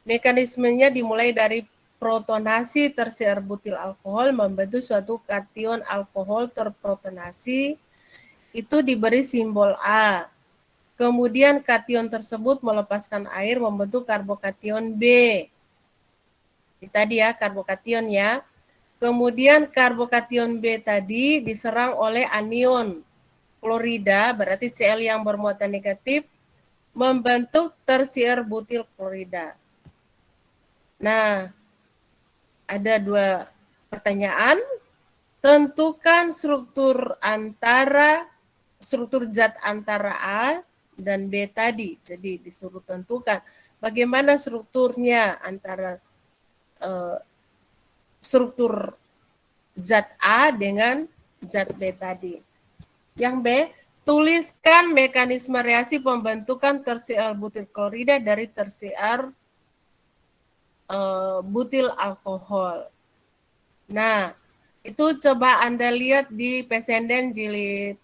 Mekanismenya dimulai dari protonasi tersier butil alkohol membentuk suatu kation alkohol terprotonasi, itu diberi simbol A. Kemudian kation tersebut melepaskan air membentuk karbokation B. Ini tadi ya karbokation ya. Kemudian karbokation B tadi diserang oleh anion klorida, berarti Cl yang bermuatan negatif, membentuk tersier butil klorida. Nah, ada 2 pertanyaan. Tentukan struktur zat antara A dan B tadi. Jadi disuruh tentukan bagaimana strukturnya antara struktur zat A dengan zat B tadi. Yang B, tuliskan mekanisme reaksi pembentukan tersier butil klorida dari tersier butil alkohol. Nah, itu coba Anda lihat di Pesenden jilid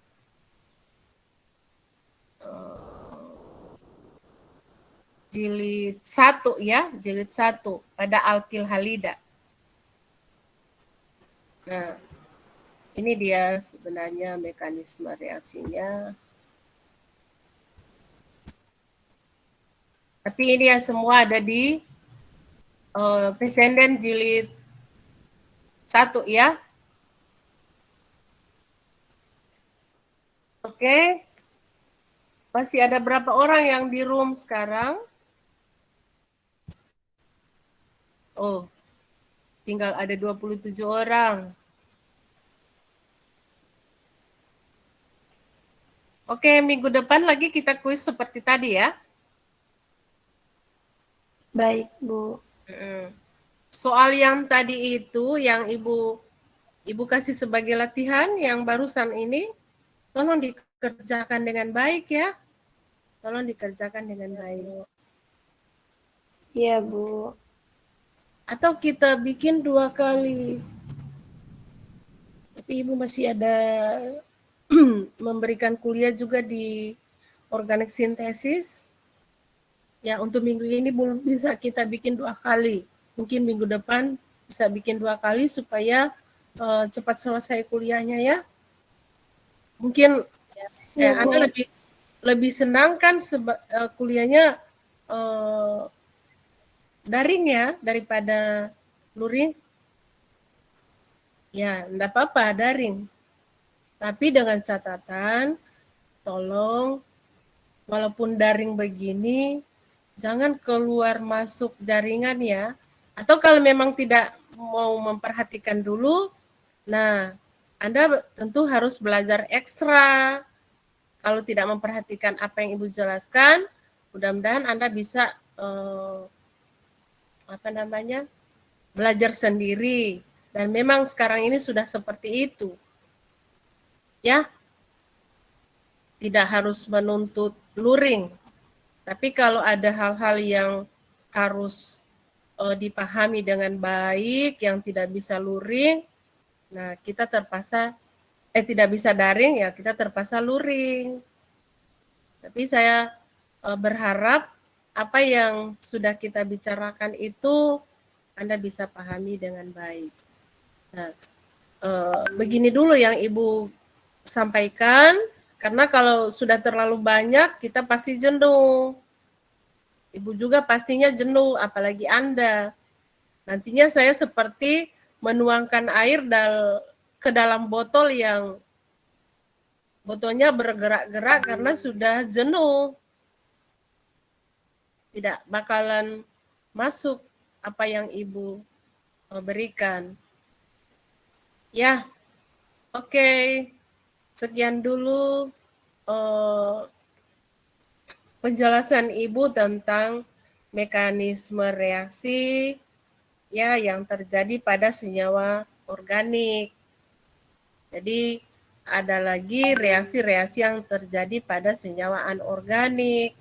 jilid 1 ya, jilid 1 pada alkil halida. Nah, ini dia sebenarnya mekanisme reaksinya. Tapi ini ya semua ada di Pesenden jilid 1 ya. Oke. Masih ada berapa orang yang di room sekarang? Oh, tinggal ada 27 orang. Oke, minggu depan lagi kita kuis seperti tadi ya. Baik, Bu. Soal yang tadi itu, yang Ibu kasih sebagai latihan, yang barusan ini, tolong dikerjakan dengan baik ya. Tolong dikerjakan dengan baik. Iya, Bu. Atau kita bikin 2 kali. Tapi Ibu masih ada memberikan kuliah juga di organik sintesis. Ya, untuk minggu ini belum bisa kita bikin 2 kali. Mungkin minggu depan bisa bikin 2 kali supaya cepat selesai kuliahnya ya. Mungkin Anda lebih senang kan kuliahnya daring ya daripada luring. Ya, enggak apa-apa daring. Tapi dengan catatan, tolong walaupun daring begini, jangan keluar masuk jaringan ya. Atau kalau memang tidak mau memperhatikan dulu, nah Anda tentu harus belajar ekstra. Kalau tidak memperhatikan apa yang Ibu jelaskan, mudah-mudahan Anda bisa belajar sendiri. Dan memang sekarang ini sudah seperti itu. Ya, tidak harus menuntut luring. Tapi kalau ada hal-hal yang harus dipahami dengan baik, yang tidak bisa luring, nah kita terpaksa, tidak bisa daring, ya kita terpaksa luring. Tapi saya berharap apa yang sudah kita bicarakan itu Anda bisa pahami dengan baik. Nah, begini dulu yang Ibu sampaikan, karena kalau sudah terlalu banyak, kita pasti jenuh. Ibu juga pastinya jenuh, apalagi Anda. Nantinya saya seperti menuangkan air ke dalam botol yang botolnya bergerak-gerak karena sudah jenuh. Tidak bakalan masuk apa yang Ibu berikan. Ya, oke. Sekian dulu penjelasan Ibu tentang mekanisme reaksi ya yang terjadi pada senyawa organik. Jadi ada lagi reaksi-reaksi yang terjadi pada senyawa anorganik.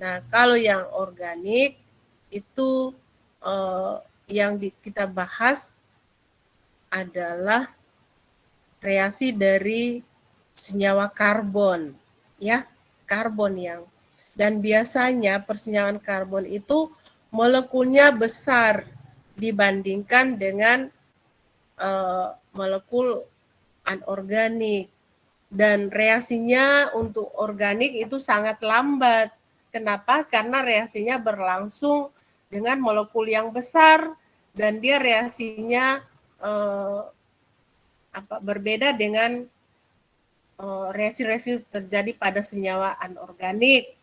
Nah, kalau yang organik itu yang kita bahas adalah reaksi dari senyawa karbon, ya, karbon yang, dan biasanya persenyawaan karbon itu molekulnya besar dibandingkan dengan molekul anorganik, dan reaksinya untuk organik itu sangat lambat. Kenapa? Karena reaksinya berlangsung dengan molekul yang besar dan dia reaksinya berbeda dengan reaksi-reaksi terjadi pada senyawa anorganik.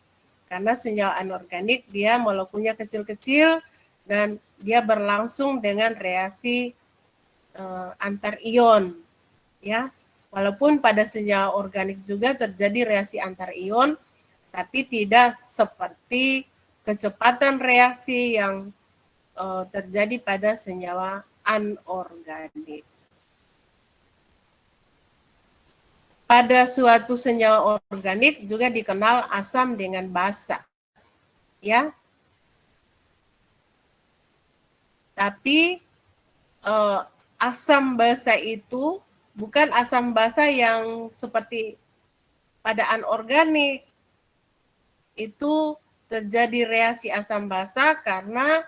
Karena senyawa anorganik dia molekulnya kecil-kecil dan dia berlangsung dengan reaksi antar ion, ya. Walaupun pada senyawa organik juga terjadi reaksi antar ion, tapi tidak seperti kecepatan reaksi yang terjadi pada senyawa anorganik. Pada suatu senyawa organik juga dikenal asam dengan basa, ya. Tapi asam basa itu bukan asam basa yang seperti pada anorganik. Itu terjadi reaksi asam basa karena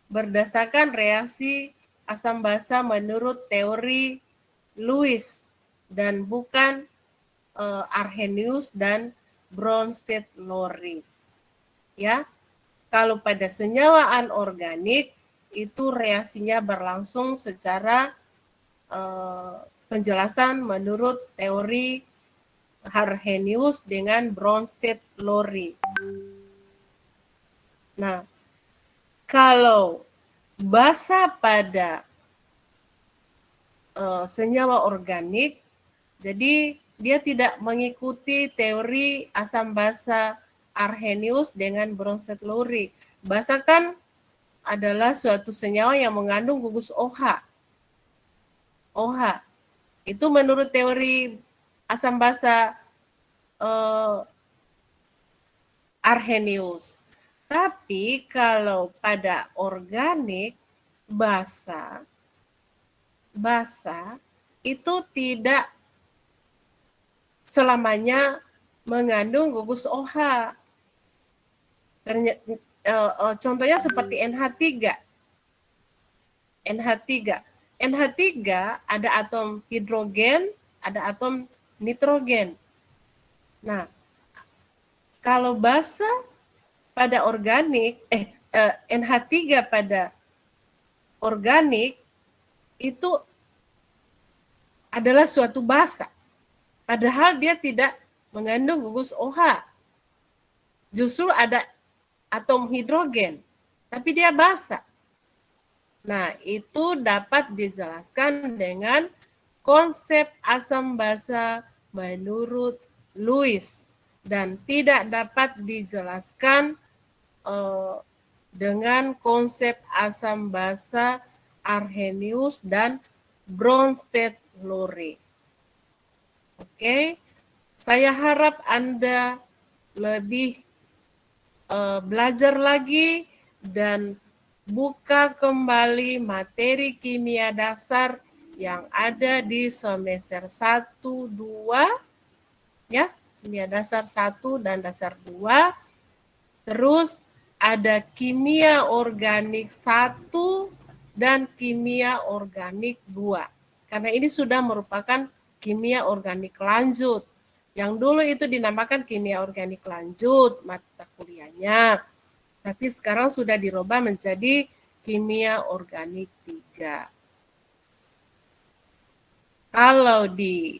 berdasarkan reaksi asam basa menurut teori Lewis dan bukan Arrhenius dan Bronsted-Lowry. Ya, kalau pada senyawa anorganik itu reaksinya berlangsung secara penjelasan menurut teori Arrhenius dengan Bronsted-Lowry. Nah, kalau basa pada senyawa organik, jadi dia tidak mengikuti teori asam basa Arrhenius dengan Bronsted-Lowry. Basa kan adalah suatu senyawa yang mengandung gugus OH. OH itu menurut teori asam basa Arrhenius. Tapi kalau pada organik basa itu tidak selamanya mengandung gugus OH. Contohnya seperti NH3. NH3 ada atom hidrogen, ada atom nitrogen. Nah, kalau basa pada organik, NH3 pada organik itu adalah suatu basa. Padahal dia tidak mengandung gugus OH. Justru ada atom hidrogen. tapi dia basa. Nah, itu dapat dijelaskan dengan konsep asam basa menurut Lewis dan tidak dapat dijelaskan dengan konsep asam basa Arrhenius dan Bronsted-Lowry. Oke, saya harap Anda lebih belajar lagi dan buka kembali materi kimia dasar yang ada di semester 1, 2, ya, kimia dasar 1 dan dasar 2. Terus ada kimia organik 1 dan kimia organik 2. Karena ini sudah merupakan kimia organik lanjut. Yang dulu itu dinamakan kimia organik lanjut mata kuliahnya. Tapi sekarang sudah dirubah menjadi kimia organik 3. Kalau di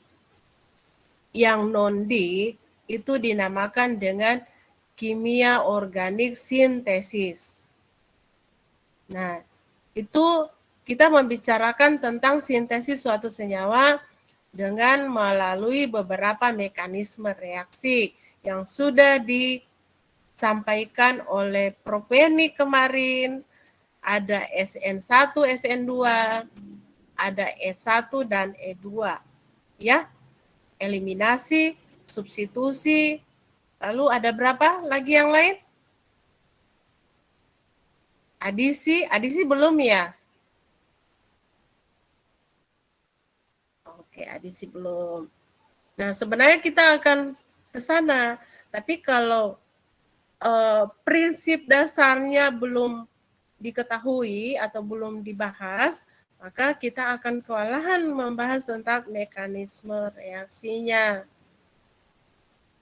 yang non-dik itu dinamakan dengan kimia organik sintesis. Nah, itu kita membicarakan tentang sintesis suatu senyawa dengan melalui beberapa mekanisme reaksi yang sudah disampaikan oleh Prof. Penny kemarin. Ada SN1, SN2, ada E1 dan E2. Ya, eliminasi, substitusi, lalu ada berapa lagi yang lain? Adisi belum ya? Oke, adisi belum. Nah, sebenarnya kita akan ke sana, tapi kalau prinsip dasarnya belum diketahui atau belum dibahas, maka kita akan kewalahan membahas tentang mekanisme reaksinya.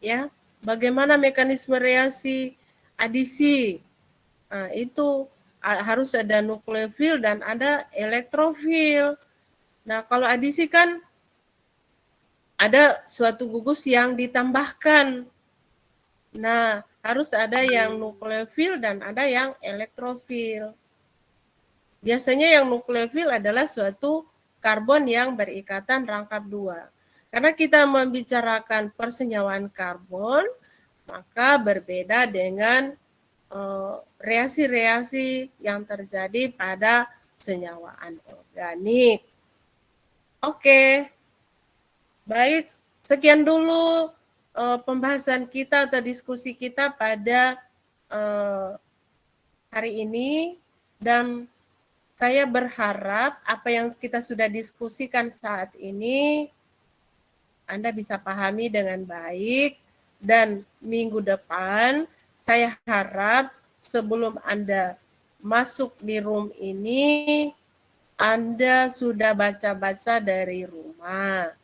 Ya, bagaimana mekanisme reaksi adisi? Nah, itu harus ada nukleofil dan ada elektrofil. Nah, kalau adisi kan ada suatu gugus yang ditambahkan. Nah, harus ada yang nukleofil dan ada yang elektrofil. Biasanya yang nukleofil adalah suatu karbon yang berikatan rangkap 2. Karena kita membicarakan persenyawaan karbon, maka berbeda dengan reaksi-reaksi yang terjadi pada senyawaan organik. Oke, baik, sekian dulu pembahasan kita atau diskusi kita pada hari ini, dan saya berharap apa yang kita sudah diskusikan saat ini Anda bisa pahami dengan baik, dan minggu depan saya harap sebelum Anda masuk di room ini, Anda sudah baca-baca dari rumah.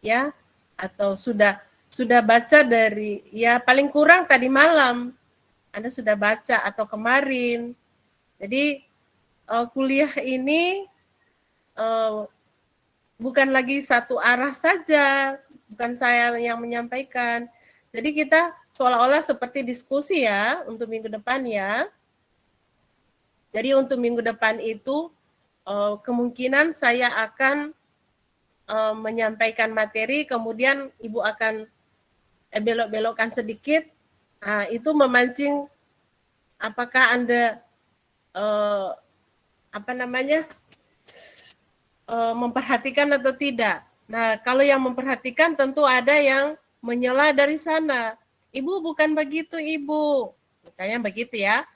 Ya, atau sudah baca dari, ya paling kurang tadi malam Anda sudah baca atau kemarin. Jadi kuliah ini bukan lagi satu arah saja, bukan saya yang menyampaikan. Jadi kita seolah-olah seperti diskusi ya untuk minggu depan ya. Jadi untuk minggu depan itu kemungkinan saya akan menyampaikan materi, kemudian Ibu akan belok-belokkan sedikit. Nah, itu memancing apakah Anda memperhatikan atau tidak. Nah, kalau yang memperhatikan tentu ada yang menyela dari sana. Ibu bukan begitu, Ibu. Misalnya begitu ya.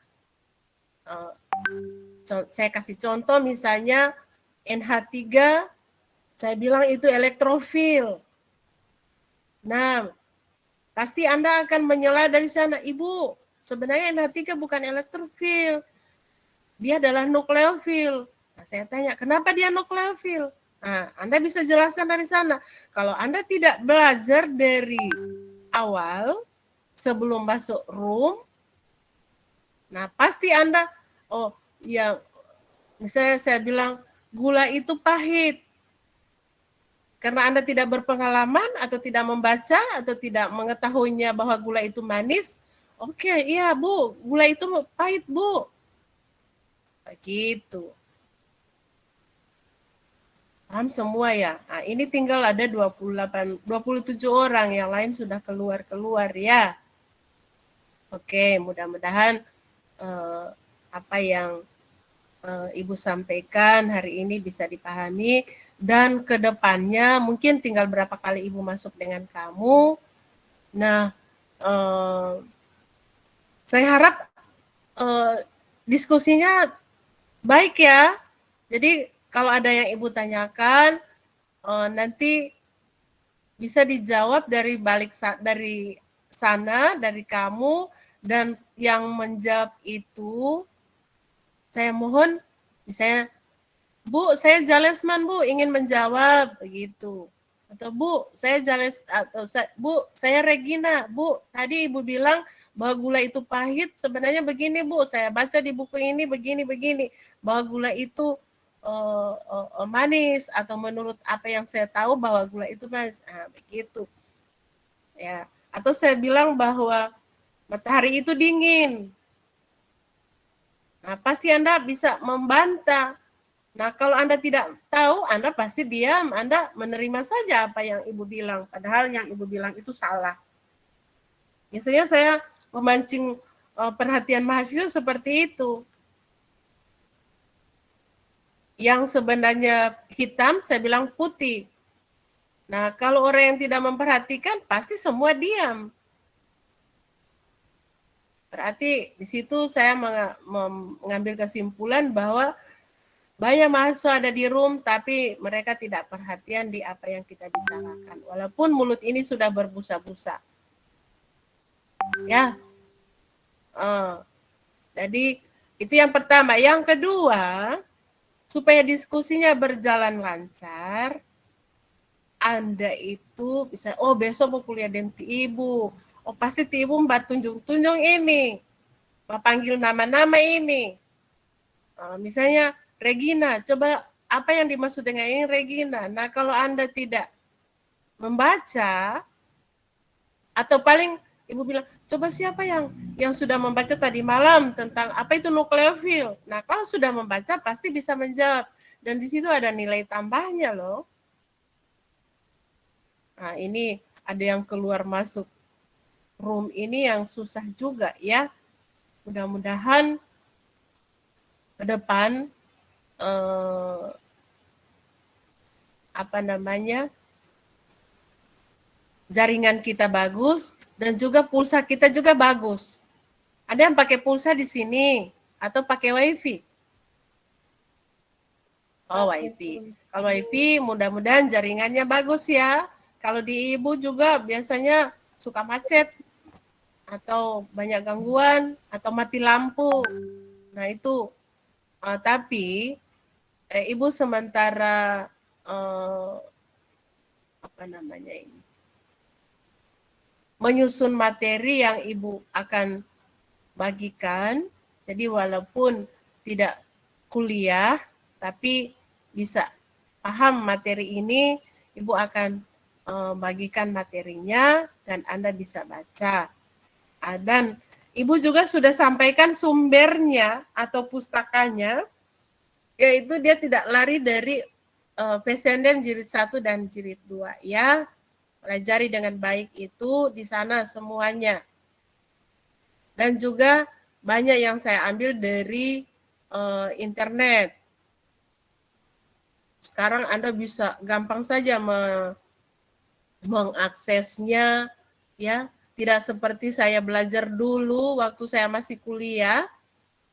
Saya kasih contoh misalnya NH3, saya bilang itu elektrofil. Nah, pasti Anda akan menyela dari sana. Ibu, sebenarnya NH3 bukan elektrofil. Dia adalah nukleofil. Nah, saya tanya, kenapa dia nukleofil? Nah, Anda bisa jelaskan dari sana. Kalau Anda tidak belajar dari awal, sebelum masuk room, nah pasti Anda, oh ya, misalnya saya bilang, gula itu pahit. Karena Anda tidak berpengalaman, atau tidak membaca, atau tidak mengetahuinya bahwa gula itu manis, oke, iya Bu, gula itu pahit Bu. Begitu. Paham semua ya? Nah, ini tinggal ada 27 orang, yang lain sudah keluar ya. Oke, mudah-mudahan apa yang Ibu sampaikan hari ini bisa dipahami, dan ke depannya mungkin tinggal berapa kali Ibu masuk dengan kamu. Nah, saya harap diskusinya baik ya. Jadi kalau ada yang Ibu tanyakan, nanti bisa dijawab dari dari sana, dari kamu, dan yang menjawab itu saya mohon, misalnya, Bu, saya Jalesman, Bu, ingin menjawab begitu. Atau Bu, Bu, saya Regina, Bu, tadi Ibu bilang bahwa gula itu pahit, sebenarnya begini Bu, saya baca di buku ini begini, bahwa gula itu manis, atau menurut apa yang saya tahu bahwa gula itu manis, begitu. Ya, atau saya bilang bahwa matahari itu dingin. Nah, pasti Anda bisa membantah. Nah, kalau Anda tidak tahu, Anda pasti diam. Anda menerima saja apa yang Ibu bilang, padahal yang Ibu bilang itu salah. Biasanya saya memancing perhatian mahasiswa seperti itu. Yang sebenarnya hitam, saya bilang putih. Nah, kalau orang yang tidak memperhatikan, pasti semua diam. Berarti di situ saya mengambil kesimpulan bahwa banyak mahasiswa ada di room, tapi mereka tidak perhatian di apa yang kita bicarakan. Walaupun mulut ini sudah berbusa-busa. Ya. Jadi itu yang pertama. Yang kedua, supaya diskusinya berjalan lancar, Anda itu bisa, oh besok mau kuliah dengan Ibu. Oh pasti Ibu mbak tunjuk-tunjuk ini. Mbak panggil nama-nama ini. Misalnya Regina, coba apa yang dimaksud dengan ini Regina? Nah kalau Anda tidak membaca, atau paling Ibu bilang, coba siapa yang sudah membaca tadi malam tentang apa itu nukleofil. Nah kalau sudah membaca pasti bisa menjawab. Dan di situ ada nilai tambahnya loh. Nah ini ada yang keluar masuk room ini yang susah juga ya. Mudah-mudahan ke depan jaringan kita bagus dan juga pulsa kita juga bagus. Ada yang pakai pulsa di sini atau pakai wifi? Oh wifi. Kalau wifi mudah-mudahan jaringannya bagus ya. Kalau di Ibu juga biasanya suka macet atau banyak gangguan atau mati lampu. Nah itu. Tapi Ibu sementara menyusun materi yang Ibu akan bagikan. Jadi walaupun tidak kuliah, tapi bisa paham materi ini, Ibu akan bagikan materinya dan Anda bisa baca. Dan Ibu juga sudah sampaikan sumbernya atau pustakanya, yaitu dia tidak lari dari Pesenden Jilid 1 dan Jilid 2 ya. Pelajari dengan baik itu di sana semuanya. Dan juga banyak yang saya ambil dari internet. Sekarang Anda bisa gampang saja mengaksesnya ya. Tidak seperti saya belajar dulu waktu saya masih kuliah,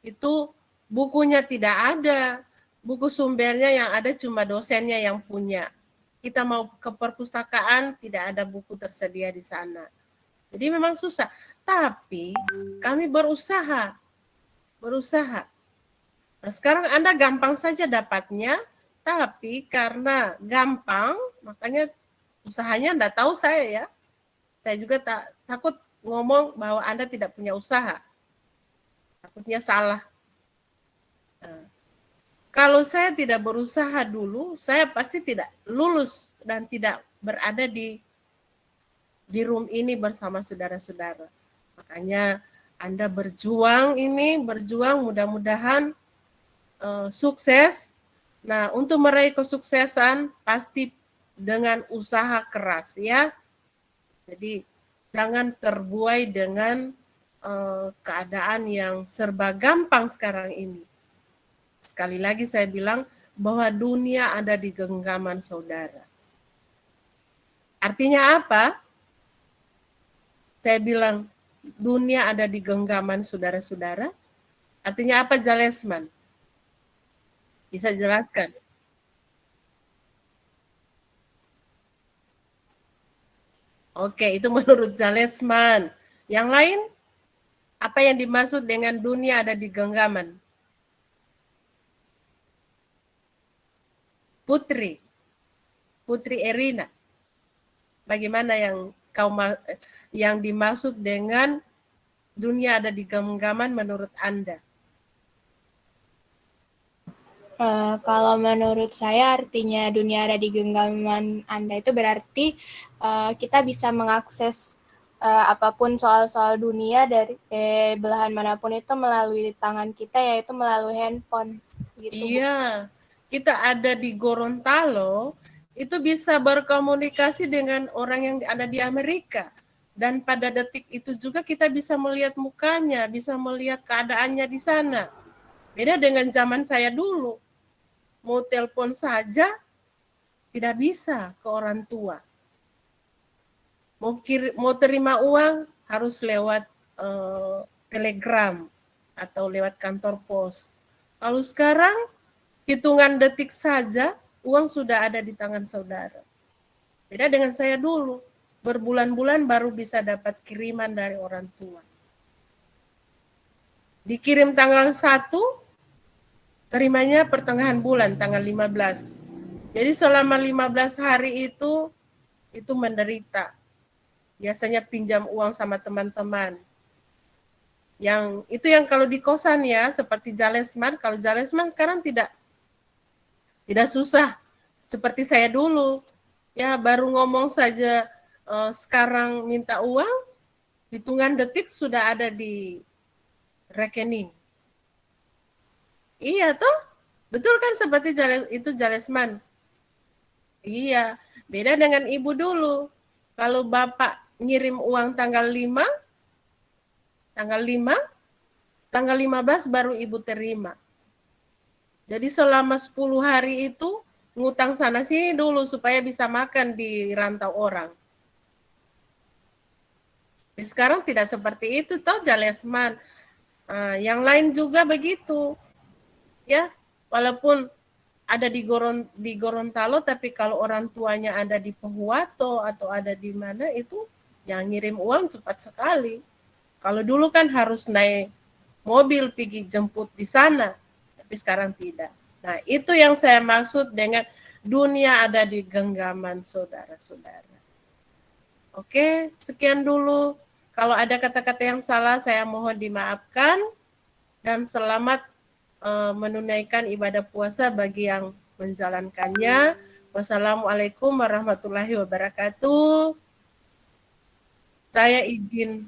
itu bukunya tidak ada. Buku sumbernya yang ada cuma dosennya yang punya. Kita mau ke perpustakaan, tidak ada buku tersedia di sana. Jadi memang susah. Tapi kami berusaha. Nah, sekarang Anda gampang saja dapatnya, tapi karena gampang, makanya usahanya Anda tahu saya ya. Saya juga takut ngomong bahwa Anda tidak punya usaha. Takutnya salah. Nah, kalau saya tidak berusaha dulu, saya pasti tidak lulus dan tidak berada di room ini bersama saudara-saudara. Makanya Anda berjuang mudah-mudahan sukses. Nah, untuk meraih kesuksesan pasti dengan usaha keras ya. Jadi jangan terbuai dengan keadaan yang serba gampang sekarang ini. Sekali lagi saya bilang bahwa dunia ada di genggaman saudara. Artinya apa? Saya bilang dunia ada di genggaman saudara-saudara. Artinya apa, Jalesman? Bisa jelaskan? Oke, itu menurut Jalesman. Yang lain, apa yang dimaksud dengan dunia ada di genggaman? Putri Erina, bagaimana yang dimaksud dengan dunia ada di genggaman menurut Anda? Kalau menurut saya artinya dunia ada di genggaman Anda itu berarti kita bisa mengakses apapun soal-soal dunia dari belahan manapun itu melalui tangan kita, yaitu melalui handphone. Gitu, iya, kita ada di Gorontalo, itu bisa berkomunikasi dengan orang yang ada di Amerika. Dan pada detik itu juga kita bisa melihat mukanya, bisa melihat keadaannya di sana. Beda dengan zaman saya dulu. Mau telepon saja tidak bisa ke orang tua. Mau terima uang harus lewat telegram atau lewat kantor pos. Kalau sekarang hitungan detik saja uang sudah ada di tangan saudara. Beda dengan saya dulu, berbulan-bulan baru bisa dapat kiriman dari orang tua. Dikirim tanggal 1, terimanya pertengahan bulan, tanggal 15. Jadi selama 15 hari itu menderita. Biasanya pinjam uang sama teman-teman. Yang kalau di kosan ya, seperti Jalesman, kalau Jalesman sekarang tidak susah seperti saya dulu. Ya baru ngomong saja sekarang minta uang, hitungan detik sudah ada di rekening. Iya toh? Betul kan seperti itu Jalesman? Iya, beda dengan ibu dulu. Kalau bapak ngirim uang tanggal 5, tanggal 15 baru ibu terima. Jadi selama 10 hari itu ngutang sana sini dulu supaya bisa makan di rantau orang. Sekarang tidak seperti itu toh Jalesman. Yang lain juga begitu. Ya, walaupun ada di Gorontalo, tapi kalau orang tuanya ada di Pohuwato atau ada di mana itu yang ngirim uang cepat sekali. Kalau dulu kan harus naik mobil pergi jemput di sana, tapi sekarang tidak. Nah, itu yang saya maksud dengan dunia ada di genggaman saudara-saudara. Oke, sekian dulu. Kalau ada kata-kata yang salah, saya mohon dimaafkan. Dan selamat menunaikan ibadah puasa bagi yang menjalankannya. Wassalamualaikum warahmatullahi wabarakatuh. Saya izin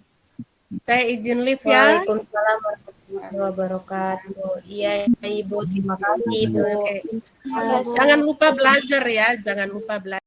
live ya. Waalaikumsalam warahmatullahi wabarakatuh. Iya, Ibu. Terima kasih, Ibu. Jangan lupa belajar ya, jangan lupa belajar.